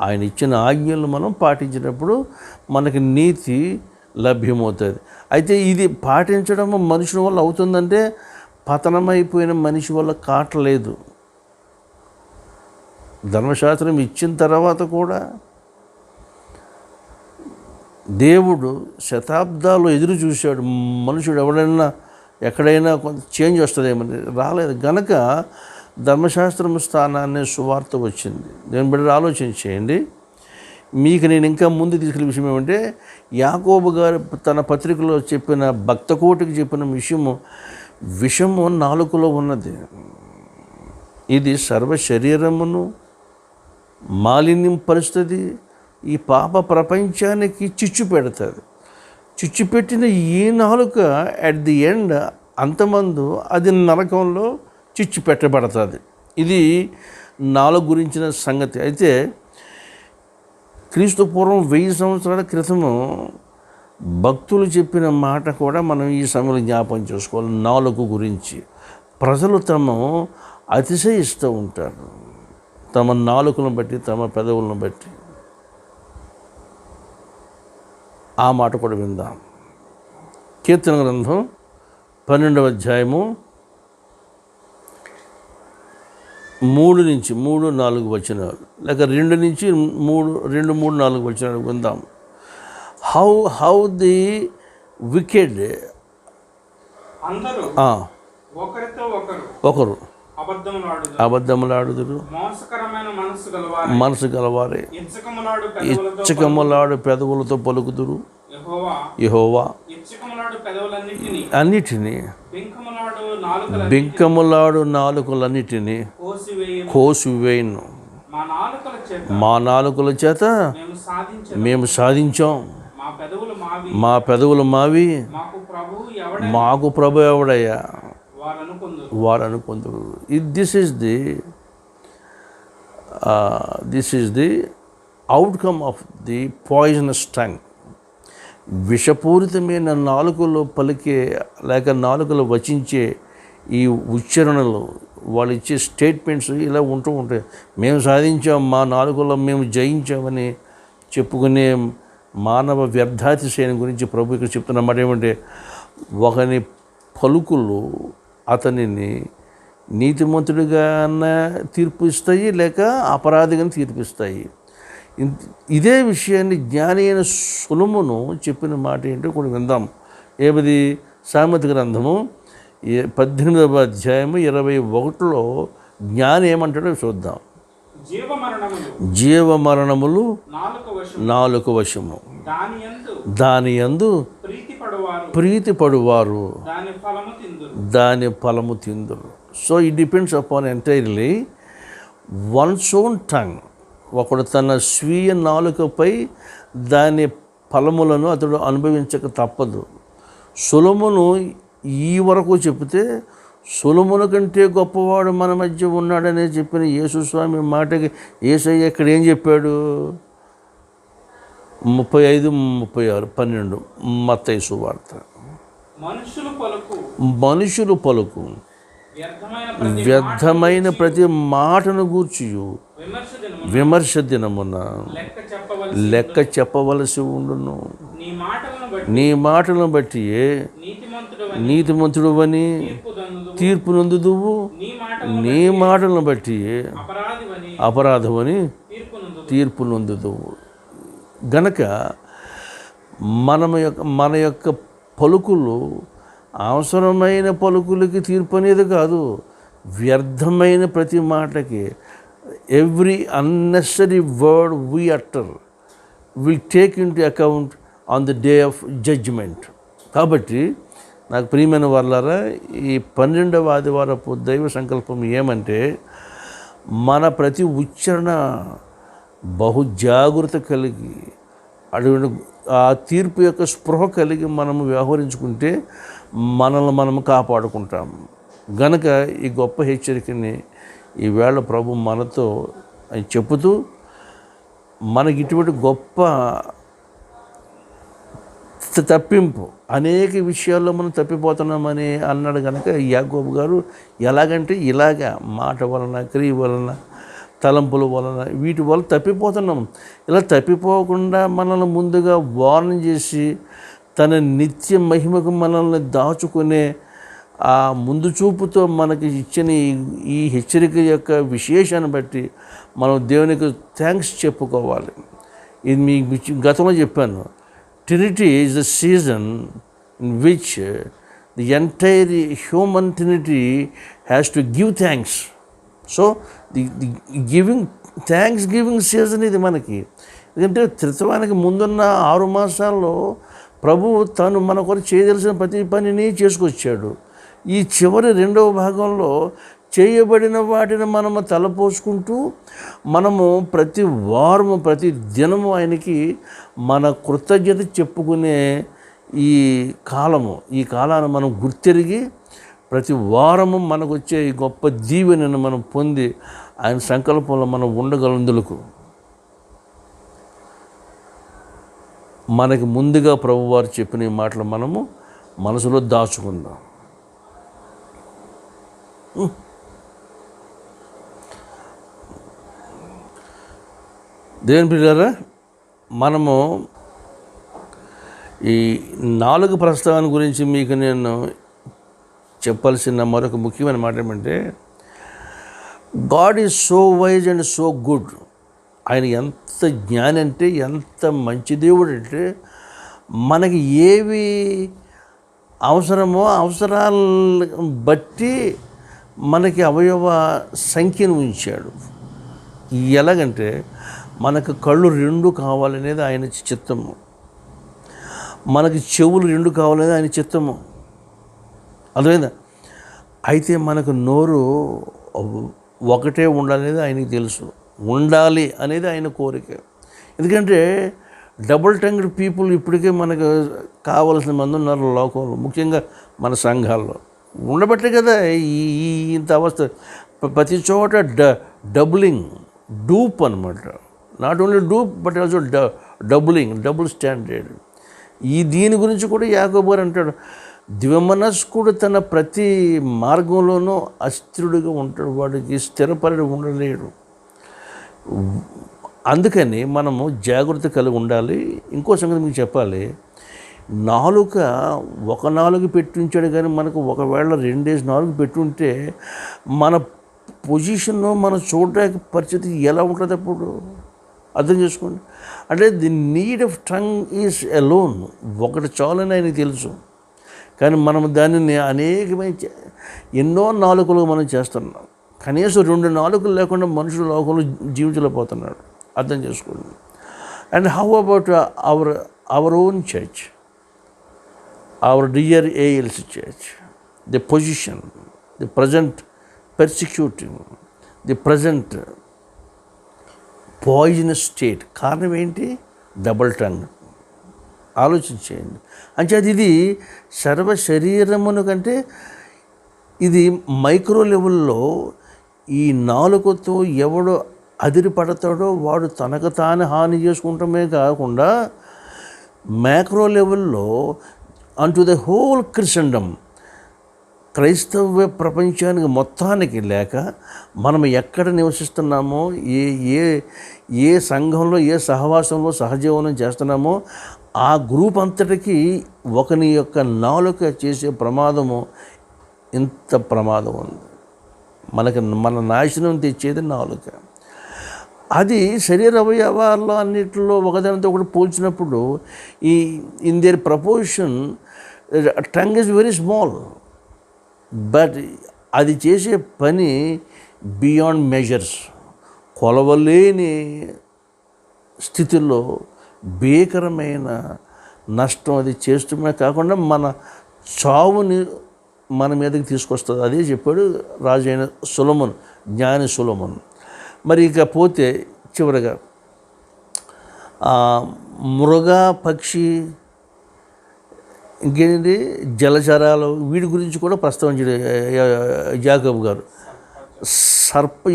ఆయన ఇచ్చిన ఆజ్ఞలు మనం పాటించినప్పుడు మనకి నీతి లభ్యమవుతుంది. అయితే ఇది పాటించడం మనుషుల వల్ల అవుతుందంటే, పతనమైపోయిన మనిషి వల్ల కావట్లేదు. ధర్మశాస్త్రం ఇచ్చిన తర్వాత కూడా దేవుడు శతాబ్దాలు ఎదురు చూశాడు, మనుషుడు ఎవడైనా ఎక్కడైనా కొంత చేంజ్ వస్తుందేమని. రాలేదు గనక ధర్మశాస్త్రం స్థానాన్ని సువార్త వచ్చింది. దేని బిడ్డ ఆలోచన చేయండి. మీకు నేను ఇంకా ముందు తీసుకెళ్ళే విషయం ఏమంటే, యాకోబు గారు తన పత్రికలో చెప్పిన భక్తకోటికి చెప్పిన విషము నాలుకలో ఉన్నది. ఇది సర్వ శరీరమును మాలిన్యం పరుస్తుంది, ఈ పాప ప్రపంచానికి చిచ్చు పెడుతుంది. చిచ్చు పెట్టిన ఈ నాలుక అట్ ది ఎండ్ అంతమందు అది నరకంలో చిచ్చు పెట్టబడుతుంది. ఇది నాలుగు గురించిన సంగతి. అయితే క్రీస్తు పూర్వం 1000 సంవత్సరాల క్రితము భక్తులు చెప్పిన మాట కూడా మనం ఈ సమయంలో జ్ఞాపకం చేసుకోవాలి. నాలుగు గురించి ప్రజలు అతిశయిస్తూ ఉంటారు, తమ నాలుకలను బట్టి, తమ పెదవులను బట్టి. ఆ మాట కూడా విందాం. కీర్తన గ్రంథం 12వ అధ్యాయము 3 నుంచి 3-4 వచనాలు, లేక 2 నుంచి 2-3-4 వచనాలు విందాం. హౌ ది వికెడ్ అందరూ ఒకరితో ఒకరు అబద్ధములాడుదురు, మనసు గలవారే ఇచ్చకములాడు పెదవులతో పలుకుదురు. యెహోవా అన్నిటినీ బింకములాడు నాలుకలన్నిటినీ కోసివేయును. మా నాలుకల చేత మేము సాధించాం, మా పెదవులు మావి, మాకు ప్రభు ఎవడయ్యా వారు అనుకుందరు. This is the outcome of the poisonous tongue. విషపూరితమైన నాలుకలో పలికే లేక నాలుకలు వచించే ఈ ఉచ్చారణలు, వాళ్ళు ఇచ్చే స్టేట్మెంట్స్ ఇలా ఉంటూ ఉంటాయి. మేము సాధించాం, మా నాలుకలో మేము జయించామని చెప్పుకునే మానవ వ్యర్థాతిశయం గురించి ప్రభు ఇక్కడ చెప్తున్నమాట ఏమంటే, ఒకని పలుకులు అతనిని నీతిమంతుడిగా తీర్పు ఇస్తాయి, లేక అపరాధిగా తీర్పిస్తాయి. ఇదే విషయాన్ని జ్ఞాని అయిన సొలొమోను చెప్పిన మాట ఏంటో కూడా విందాం. ఏమది? సామెత గ్రంథము 18వ అధ్యాయము 21లో జ్ఞాని ఏమంటాడో చూద్దాం. జీవమరణములు నాలుక వశము, దాని యందు ప్రీతి పడువారు దాని ఫలము తిందురు. So it depends upon entirely one's own tongue. ఒకడు తన స్వీయ నాలుకపై దాని ఫలములను అతడు అనుభవించక తప్పదు. సొలొమోను ఈ వరకు చెప్తే, సొలొమోను కంటే గొప్పవాడు మన మధ్య ఉన్నాడనే చెప్పిన యేసుస్వామి మాటకి యేసయ్య ఇక్కడ ఏం చెప్పాడు? 35-36 మత్తయి సువార్త. మనుషులు పలుకు వ్యర్థమైన ప్రతి మాటను గూర్చియు విమర్శ దినమున లెక్క చెప్పవలసి ఉండును. నీ మాటలను బట్టి నీతిమంతుడు అని తీర్పు నొందుదువు, నీ మాటలను బట్టి అపరాధమని తీర్పు నొందుదువు. గనక మన యొక్క పలుకులు అవసరమైన పలుకులకి తీర్పు అనేది కాదు, వ్యర్థమైన ప్రతి మాటకి, every unnecessary word we utter will take into account on the day of judgement. కాబట్టి నాకు ప్రియమైన వాళ్ళారా, ఈ 12వ ఆదివారపు దైవ సంకల్పం ఏమంటే, మన ప్రతి ఉచ్చారణ బహు జాగ్రత్త కలిగి, అటువంటి ఆ తీర్పు యొక్క స్పృహ కలిగి మనము వ్యవహరించుకుంటే మనల్ని మనము కాపాడుకుంటాము. గనక ఈ గొప్ప హెచ్చరికని ఈవేళ ప్రభు మనతో చెబుతూ, మనకి ఇటువంటి గొప్ప తప్పింపు, అనేక విషయాల్లో మనం తప్పిపోతున్నామని అన్నాడు. కనుక యాకోబు గారు ఎలాగంటే ఇలాగా మాట వలన, క్రియ వలన, తలంపుల వలన, వీటి వల్ల తప్పిపోతున్నాం. ఇలా తప్పిపోకుండా మనల్ని ముందుగా వార్న్ చేసి తన నిత్య మహిమకు మనల్ని దాచుకునే ఆ ముందు చూపుతో మనకి ఇచ్చిన ఈ హెచ్చరిక యొక్క విశేషాన్ని బట్టి మనం దేవునికి థ్యాంక్స్ చెప్పుకోవాలి. ఇది మీకు గతంలో చెప్పాను. Trinity is the season in which the entire human Trinity has to give thanks. So the thanks giving season ఇది మనకి. ఎందుకంటే త్రిత్వానికి ముందున్న 6 మాసాల్లో ప్రభువు తను మన కొరకు చేయదలసిన ప్రతి పనిని చేసుకొచ్చాడు. ఈ చివరి 2వ భాగంలో చేయబడిన వాటిని మనము తలపోసుకుంటూ మనము ప్రతి వారము ప్రతి దినము ఆయనకి మన కృతజ్ఞత చెప్పుకునే ఈ కాలాన్ని మనం గుర్తెరిగి ప్రతి వారము మనకు వచ్చే ఈ గొప్ప దీవెనను మనం పొంది ఆయన సంకల్పంలో మనం ఉండగలందులకు మనకి ముందుగా ప్రభువారు చెప్పిన ఈ మాటలు మనము మనసులో దాచుకుందాం. దేవుని పిల్లారా, మనము ఈ 4 ప్రస్తావన గురించి మీకు నేను చెప్పాల్సిన మరొక ముఖ్యమైన మాట ఏమంటే, God is so wise and so good. ఆయన ఎంత జ్ఞాని అంటే, ఎంత మంచి దేవుడు అంటే, మనకి ఏవి అవసరమో అవసరాలను బట్టి మనకి అవయవ సంఖ్యను ఉంచాడు. ఎలాగంటే మనకు కళ్ళు 2 కావాలనేది ఆయన చిత్తము, మనకి చెవులు 2 కావాలనేది ఆయన చిత్తము. అర్థమైందా? అయితే మనకు నోరు ఒకటే ఉండాలనేది ఆయనకి తెలుసు, ఉండాలి అనేది ఆయన కోరిక. ఎందుకంటే డబుల్ టంగ్డ్ పీపుల్ ఇప్పటికే మనకు కావలసిన మంది ఉన్నారు లోకంలో, ముఖ్యంగా మన సంఘాల్లో. ఉండబట్టే కదా ఇంత అవస్థ. ప్రతి చోట డబులింగ్, డూప్ అనమాట. Not only dupe but also doubling, double standard. దీని గురించి కూడా యాకోబు గారు అంటాడు, ద్విమనస్కుడు తన ప్రతి మార్గంలోనూ అస్థిరుడిగా ఉంటాడు, వాడికి స్థిరపడి ఉండలేడు. అందుకని మనము జాగ్రత్త కలిగి ఉండాలి. ఇంకో సంగతి మీకు చెప్పాలి, నాలుక ఒక నాలుగు పెట్టుంచాడు, కానీ మనకు ఒకవేళ 2 నాలుగు పెట్టుంటే మన పొజిషన్ను మనం చూడడానికి పరిస్థితి ఎలా ఉంటుంది అప్పుడు అర్థం చేసుకోండి. అంటే the need of tongue is alone, ఒకటి చాలని ఆయనకి తెలుసు. కానీ మనం దానిని అనేకమైన ఎన్నో నాలుకలు మనం చేస్తున్నాం. కనీసం 2 నాలుకలు లేకుండా మనుషులు లోకంలో జీవించలేకపోతున్నాడు. అర్థం చేసుకోండి. And how about our own church, our dear ALC church, the position, the present persecuting, the present poisonous state. కారణం ఏంటి? Double tongue. ఆలోచించేయండి. అంటే ఇది సర్వ శరీరమును కంటే ఇది మైక్రో లెవెల్లో ఈ నాలుకతో ఎవడో అదిరిపడతాడో వాడు తనకు తాను హాని చేసుకుంటమే కాకుండా మ్యాక్రో లెవెల్లో అంటూ ద హోల్ క్రిస్టండమ్, క్రైస్తవ ప్రపంచానికి మొత్తానికి లేక మనం ఎక్కడ నివసిస్తున్నామో, ఏ సంఘంలో ఏ సహవాసంలో సహజీవనం చేస్తున్నామో ఆ గ్రూప్ అంతటికి ఒకని యొక్క నాలుక చేసే ప్రమాదము ఇంత ప్రమాదం ఉంది. మన నాశనం తెచ్చేది నాలుక. అది శరీర అవయవాల్లో అన్నింటిలో ఒకదానితో ఒకటి పోల్చినప్పుడు in there proportion tongue is very small, but అది చేసే పని బియాండ్ మెజర్స్. కొలవలేని స్థితిలో భీకరమైన నష్టం అది చేస్తున్నా కాకుండా మన చావుని మన మీదకి తీసుకొస్తుంది. అదే చెప్పాడు రాజు అయిన సొలొమోను, జ్ఞాని సొలొమోను. మరి ఇక పోతే చివరగా మృగ, పక్షి, ఇంకేంటి జలచరాలు, వీటి గురించి కూడా ప్రస్తావించాడు యాకోబు గారు.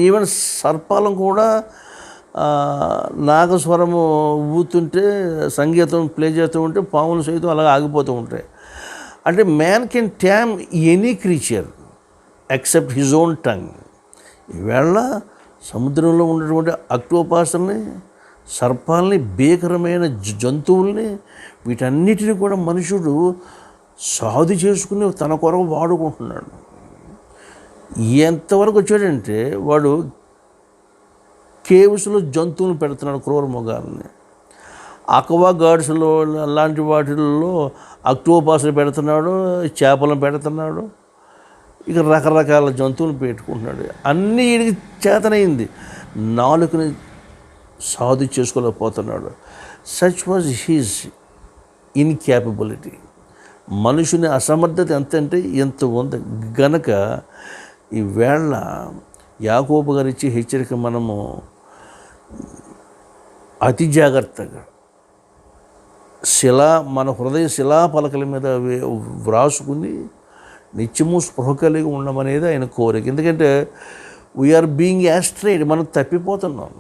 ఈవెన్ సర్పాలను కూడా నాగస్వరము ఊతుంటే, సంగీతం ప్లే చేస్తూ ఉంటే పాములు సైతం అలాగే ఆగిపోతూ ఉంటాయి. అంటే man can tame any creature except his own tongue. ఈవేళ సముద్రంలో ఉన్నటువంటి అక్టోపాస్ని, సర్పాలని, భీకరమైన జంతువుల్ని, వీటన్నిటిని కూడా మనుషుడు సాధు చేసుకుని తన కొరకు వాడుకుంటున్నాడు. ఎంతవరకు వచ్చాడంటే వాడు కేవ్స్లో జంతువులు పెడుతున్నాడు, క్రూర మృగాలని. అక్వా గార్డ్స్లో అలాంటి వాటిల్లో అక్టోపస్లు పెడుతున్నాడు, చేపలను పెడుతున్నాడు, ఇక రకరకాల జంతువులు పెట్టుకుంటున్నాడు. అన్నీ వీడికి చేతనైంది, నాలుకని సాధు చేసుకోలేకపోతున్నాడు. Such was his incapability. మనుషుని అసమర్థత ఎంత అంటే ఎంత ఉంది గనక ఈవేళ యాకోబు గారు ఇచ్చే హెచ్చరిక మనము అతి జాగ్రత్తగా మన హృదయ శిలా పలకల మీద వ్రాసుకుని నిత్యము స్పృహ కలిగి ఉండమనేది ఆయన కోరిక. ఎందుకంటే వీఆర్ బీయింగ్ యాస్ట్రైడ్, మనం తప్పిపోతున్నాం.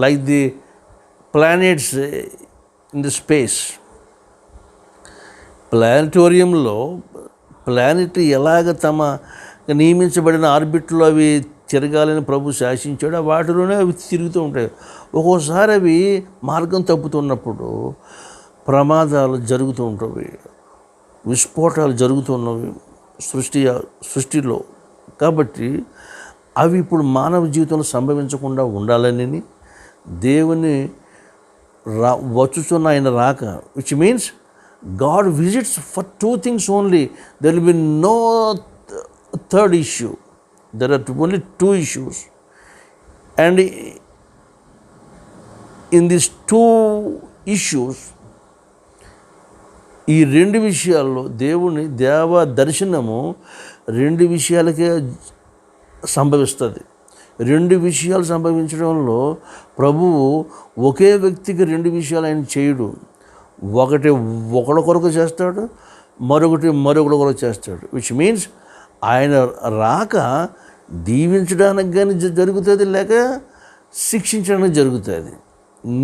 Like the planets in the space. ప్లానటోరియంలో ప్లానెట్ ఎలాగ తమ నియమించబడిన ఆర్బిట్లో అవి తిరగాలని ప్రభు శాసించాడు, వాటిలోనే అవి తిరుగుతూ ఉంటాయి. ఒక్కోసారి అవి మార్గం తప్పుతున్నప్పుడు ప్రమాదాలు జరుగుతూ ఉంటాయి, విస్ఫోటాలు జరుగుతున్నవి సృష్టిలో. కాబట్టి అవి ఇప్పుడు మానవ జీవితంలో సంభవించకుండా ఉండాలని దేవుని వచ్చుచున్న ఆయన రాక, which means God visits for two things only. There will be no third issue. There are only two issues. And in these two issues, ఈ రెండు విషయాల్లో దేవ దర్శనము రెండు విషయాలకే సంభవిస్తుంది. రెండు విషయాలు సంభవించడంలో ప్రభువు ఒకే వ్యక్తికి రెండు విషయాలు ఆయన చేయడు. ఒకటి ఒకడి కొరకు చేస్తాడు, మరొకటి కొరకు చేస్తాడు. విచ్ మీన్స్ ఆయన రాక దీవించడానికి కానీ జరుగుతుంది, లేక శిక్షించడానికి జరుగుతుంది.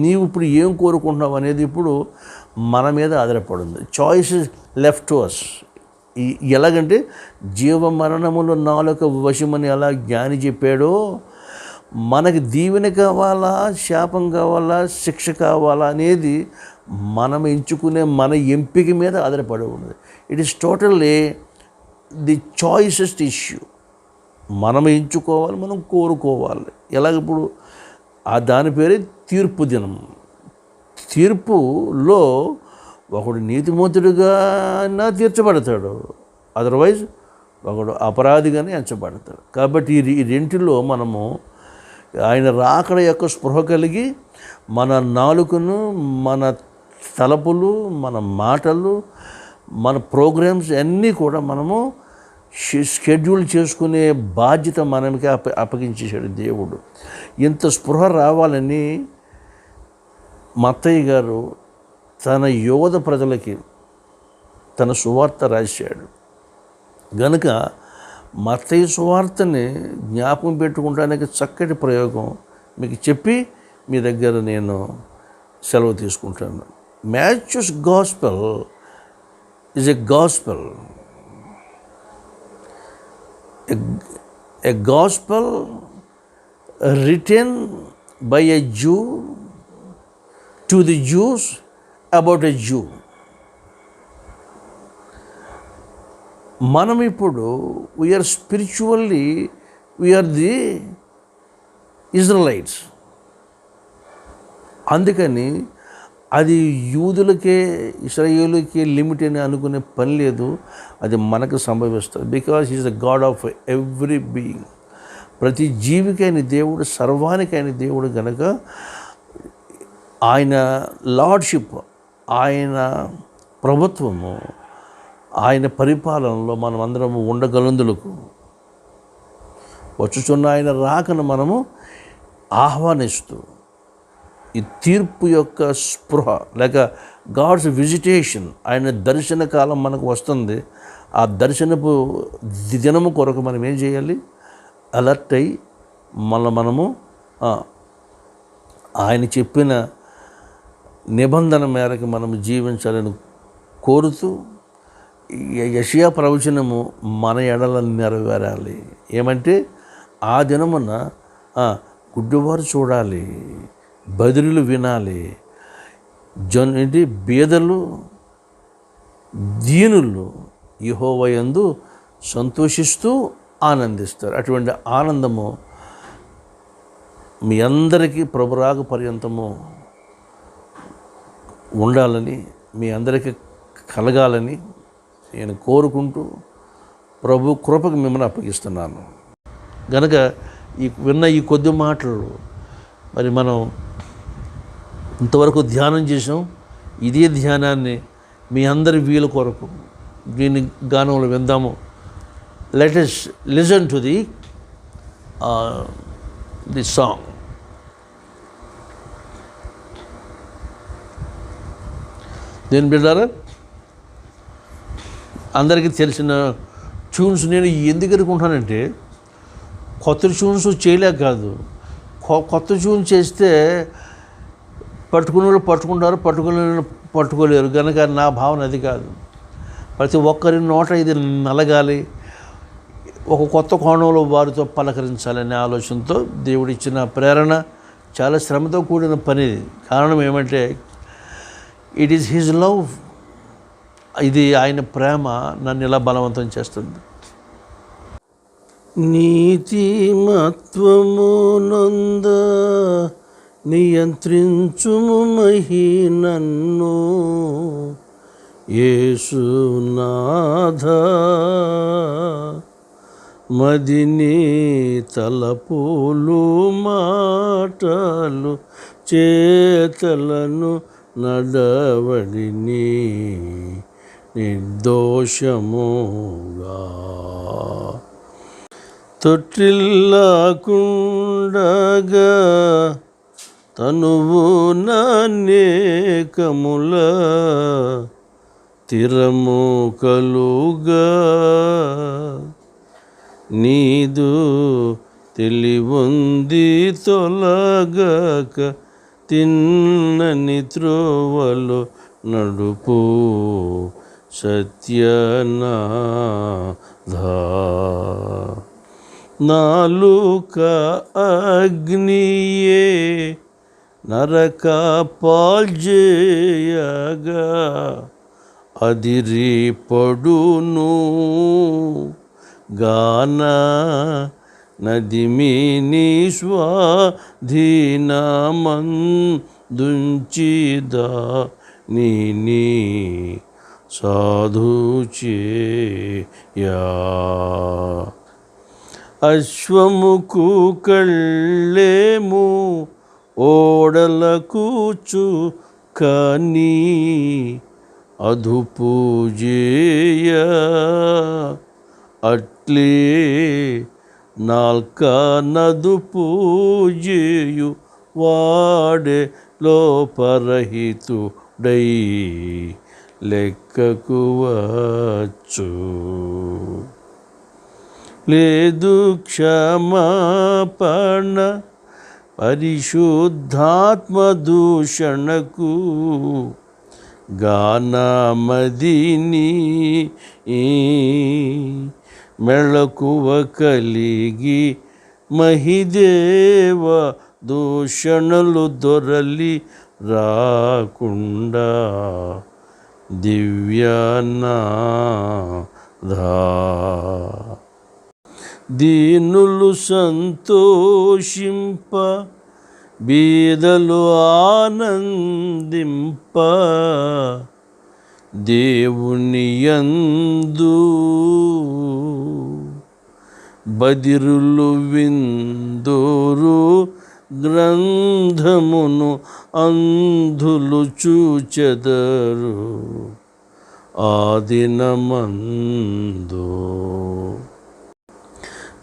నీవు ఇప్పుడు ఏం కోరుకుంటున్నావు అనేది ఇప్పుడు మన మీద ఆధారపడింది. Choice is left to us. ఎలాగంటే జీవ మరణములు నాలుక వశమని ఎలా జ్ఞాని చెప్పాడో, మనకి దీవెన కావాలా, శాపం కావాలా, శిక్ష కావాలా అనేది మనం ఎంచుకునే మన ఎంపిక మీద ఆధారపడి ఉన్నది. It is totally the choicest issue. మనం ఎంచుకోవాలి, మనం కోరుకోవాలి. ఎలాగ ఇప్పుడు దాని పేరే తీర్పు దినం. తీర్పులో ఒకడు నీతిమంతుడిగా తీర్చబడతాడు, అదర్వైజ్ ఒకడు అపరాధిగానే ఎంచబడతాడు. కాబట్టి ఈ రెంటిలో మనము ఆయన రాకడ యొక్క స్పృహ కలిగి మన నాలుకను, మన తలపులు, మన మాటలు, మన ప్రోగ్రామ్స్ అన్నీ కూడా మనము షెడ్యూల్ చేసుకునే బాధ్యత మనకి అప్పగించేశాడు దేవుడు. ఇంత స్పృహ రావాలని మత్తయ్య గారు తన యోధ ప్రజలకి తన సువార్త రాశాడు గనుక మత్తయి సువార్తని జ్ఞాపకం పెట్టుకుంటానికి చక్కటి ప్రయోగం మీకు చెప్పి మీ దగ్గర నేను సెలవు తీసుకుంటాను. Matthew's gospel is a gospel. A gospel written by a Jew to the Jews about a Jew. మనం ఇప్పుడు we are spiritually we are the Israelites. అందుకని అది యూదులకే ఇశ్రాయేలుకే లిమిట్ అని అనుకునే పని లేదు, అది మనకు సంభవిస్తుంది. Because he is the God of every being. ప్రతి జీవికైన దేవుడు, సర్వానికైన దేవుడు కనుక ఆయన లార్డ్షిప్, ఆయన ప్రభుత్వము, ఆయన పరిపాలనలో మనం అందరము ఉండగలందులకు వచ్చుచున్న ఆయన రాకను మనము ఆహ్వానిస్తూ ఈ తీర్పు యొక్క స్పృహ లేక గాడ్స్ విజిటేషన్, ఆయన దర్శన కాలం మనకు వస్తుంది. ఆ దర్శనపు దినము కొరకు మనం ఏం చేయాలి? అలర్ట్ అయ్యి మనము ఆయన చెప్పిన నిబంధన మేరకు మనము జీవించాలని కోరుతూ యెషయా ప్రవచనము మన ఎడల నెరవేరాలి. ఏమంటే ఆ దినమున గుడ్డివారు చూడాలి, బదిరీలు వినాలి, బీదలు దీనులు యెహోవా యందు సంతోషిస్తూ ఆనందిస్తారు. అటువంటి ఆనందము మీ అందరికీ ప్రభురాగ పర్యంతము ఉండాలని, మీ అందరికీ కలగాలని నేను కోరుకుంటూ ప్రభు కృపకు మిమ్మల్ని అప్పగిస్తున్నాను. గనక విన్న ఈ కొద్ది మాటలు మరి మనం ఇంతవరకు ధ్యానం చేసాం. ఇదే ధ్యానాన్ని మీ అందరి వీలు కొరకు దీని గానంలో విందాము. Let us listen to the song. దేని బిడ్డారా, అందరికీ తెలిసిన ట్యూన్స్ నేను ఎందుకు అనుకుంటానంటే, కొత్త ట్యూన్స్ చేయలేక కాదు, కొత్త ట్యూన్ చేస్తే పట్టుకునే వాళ్ళు పట్టుకుంటారు, పట్టుకోలేరు. కనుక నా భావన అది కాదు. ప్రతి ఒక్కరి నోట ఇది నలగాలి, ఒక కొత్త కోణంలో వారితో పలకరించాలనే ఆలోచనతో దేవుడిచ్చిన ప్రేరణ. చాలా శ్రమతో కూడిన పని. కారణం ఏమంటే, ఇట్ ఈస్ హిజ్ లవ్. ఇది ఆయన ప్రేమ నన్ను ఇలా బలవంతం చేస్తుంది. నీతిమత్వము నొంద నియంత్రించుము మహి నన్ను యేసునాథ, మదిని తలపులు మాటలు చేతలను నడవడిని నిర్దోషముగా, తొట్టిల్లాకుండగా తనువు నానేకముల తిరము కలుగా, నీదు తెలివుంది తొలగక తిన్నని త్రోవలో నడుపు సత్యనాథ. నాలుక అగ్నియే నరక పాల్జేయగా, అదిరి పడును గాన నదిమిని స్వాధీనమందుంచిదా నీ సాధుచేయా. అశ్వముకు కళ్ళేము ఓడలకు చుక్కని అదుపు జేయ, అట్లే నాల్క నదుపు జేయు వాడే లోపరహితుడై లెక్కకు వచ్చు. లేదు క్షమాపణ పరిశుద్ధాత్మ దూషణకు, గానమదిని మెళకువ కలిగి మహిదేవ దూషణలు దొరలి రాకుండా దివ్యనాథా. దీనులు సంతోషింప బీదలు ఆనందింప, దేవుని యందు బదిరులు విందోరు, గ్రంథమును అంధులు చూచెదరు ఆ దినమందు.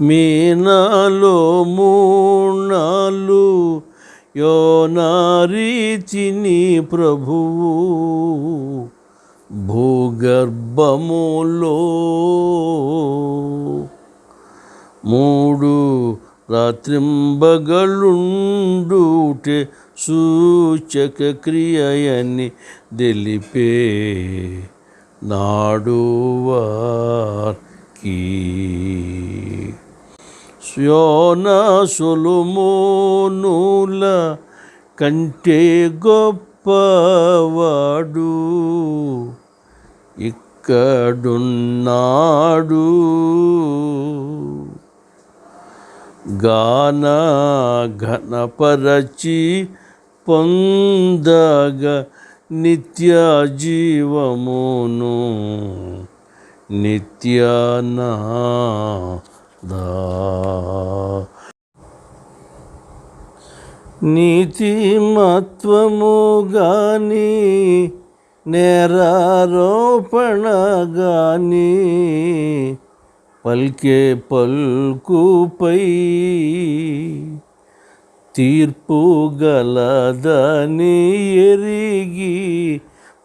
మీనాలో మూనాలు యోనారీతిని ప్రభువు భూగర్భములో 3 రాత్రింబగలుండుటే సూచక క్రియయని తెలిపే నాడు వార్కి. యోనా సొలొమోనుల కంటే గొప్పవాడు, ఎక్కడున్నాడు గాన ఘనపరచి పొందగ నిత్య జీవమును నిత్యానాదా నీతిమత్వము గాని నేరారోపణ గాని పల్కే పల్కుపై తీర్పు గలదని ఎరిగి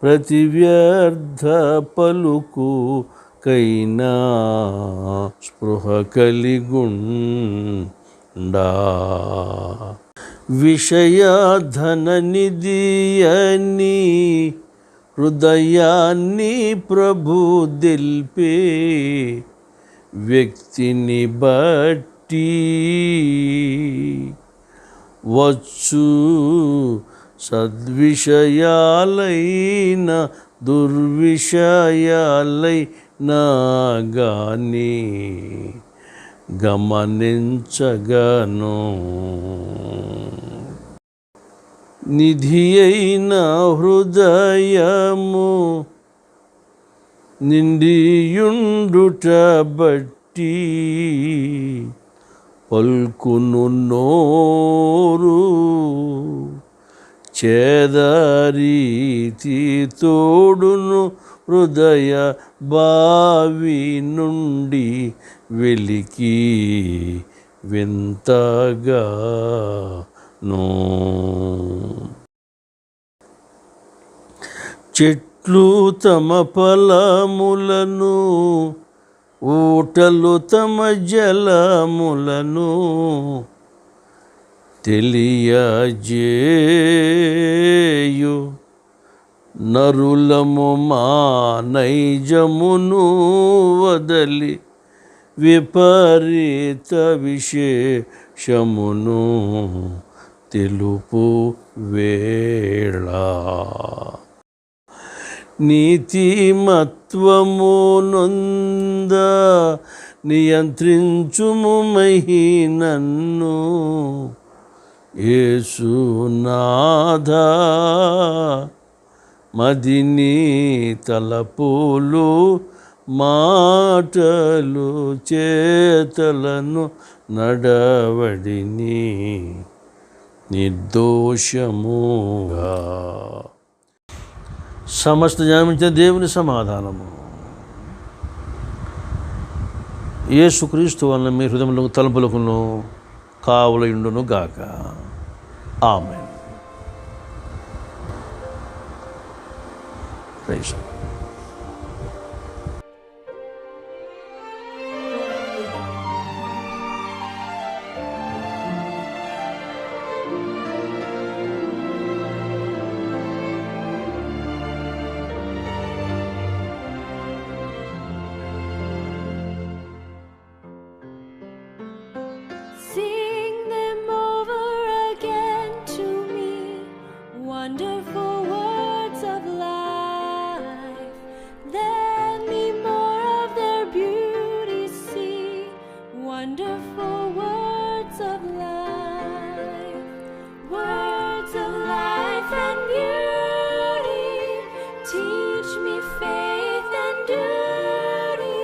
ప్రతి వ్యర్థ పలుకు కైనా స్పృహ కలిగుండా విషయధన నిధియని హృదయాన్ని ప్రభు దిల్పే వ్యక్తిని బట్టి వచ్చు సద్విషయాలైన దుర్విషయాలైనా గాని గమనించగను నిధి అయిన హృదయము నిండియుండుట బట్టి పల్కును నోరు చేదరీతి తోడును హృదయ బావి నుండి వెలికి వింతగాను చెట్లు తమ ఫలములను ఊటలు తమ జలములను తెలియజేయు నరులము మా నైజమును వదలి విపరీత విశేషమును తెలుపు వేళ నీతిమత్వము నొంద నియంత్రించుము మహినన్ను యేసునాథా మదిని తలపులు మాటలు చేతలను నడవడిని నిర్దోషముగా సమస్త జ్ఞానించిన దేవుని సమాధానము యేసుక్రీస్తు వలన మీ హృదయంలో తలుపులకును కావలయుండును గాక. Amen. Praise Sing them over again to me, wonderful words of life. Let me more of their beauty see, wonderful words of life. Words of life and beauty, teach me faith and duty.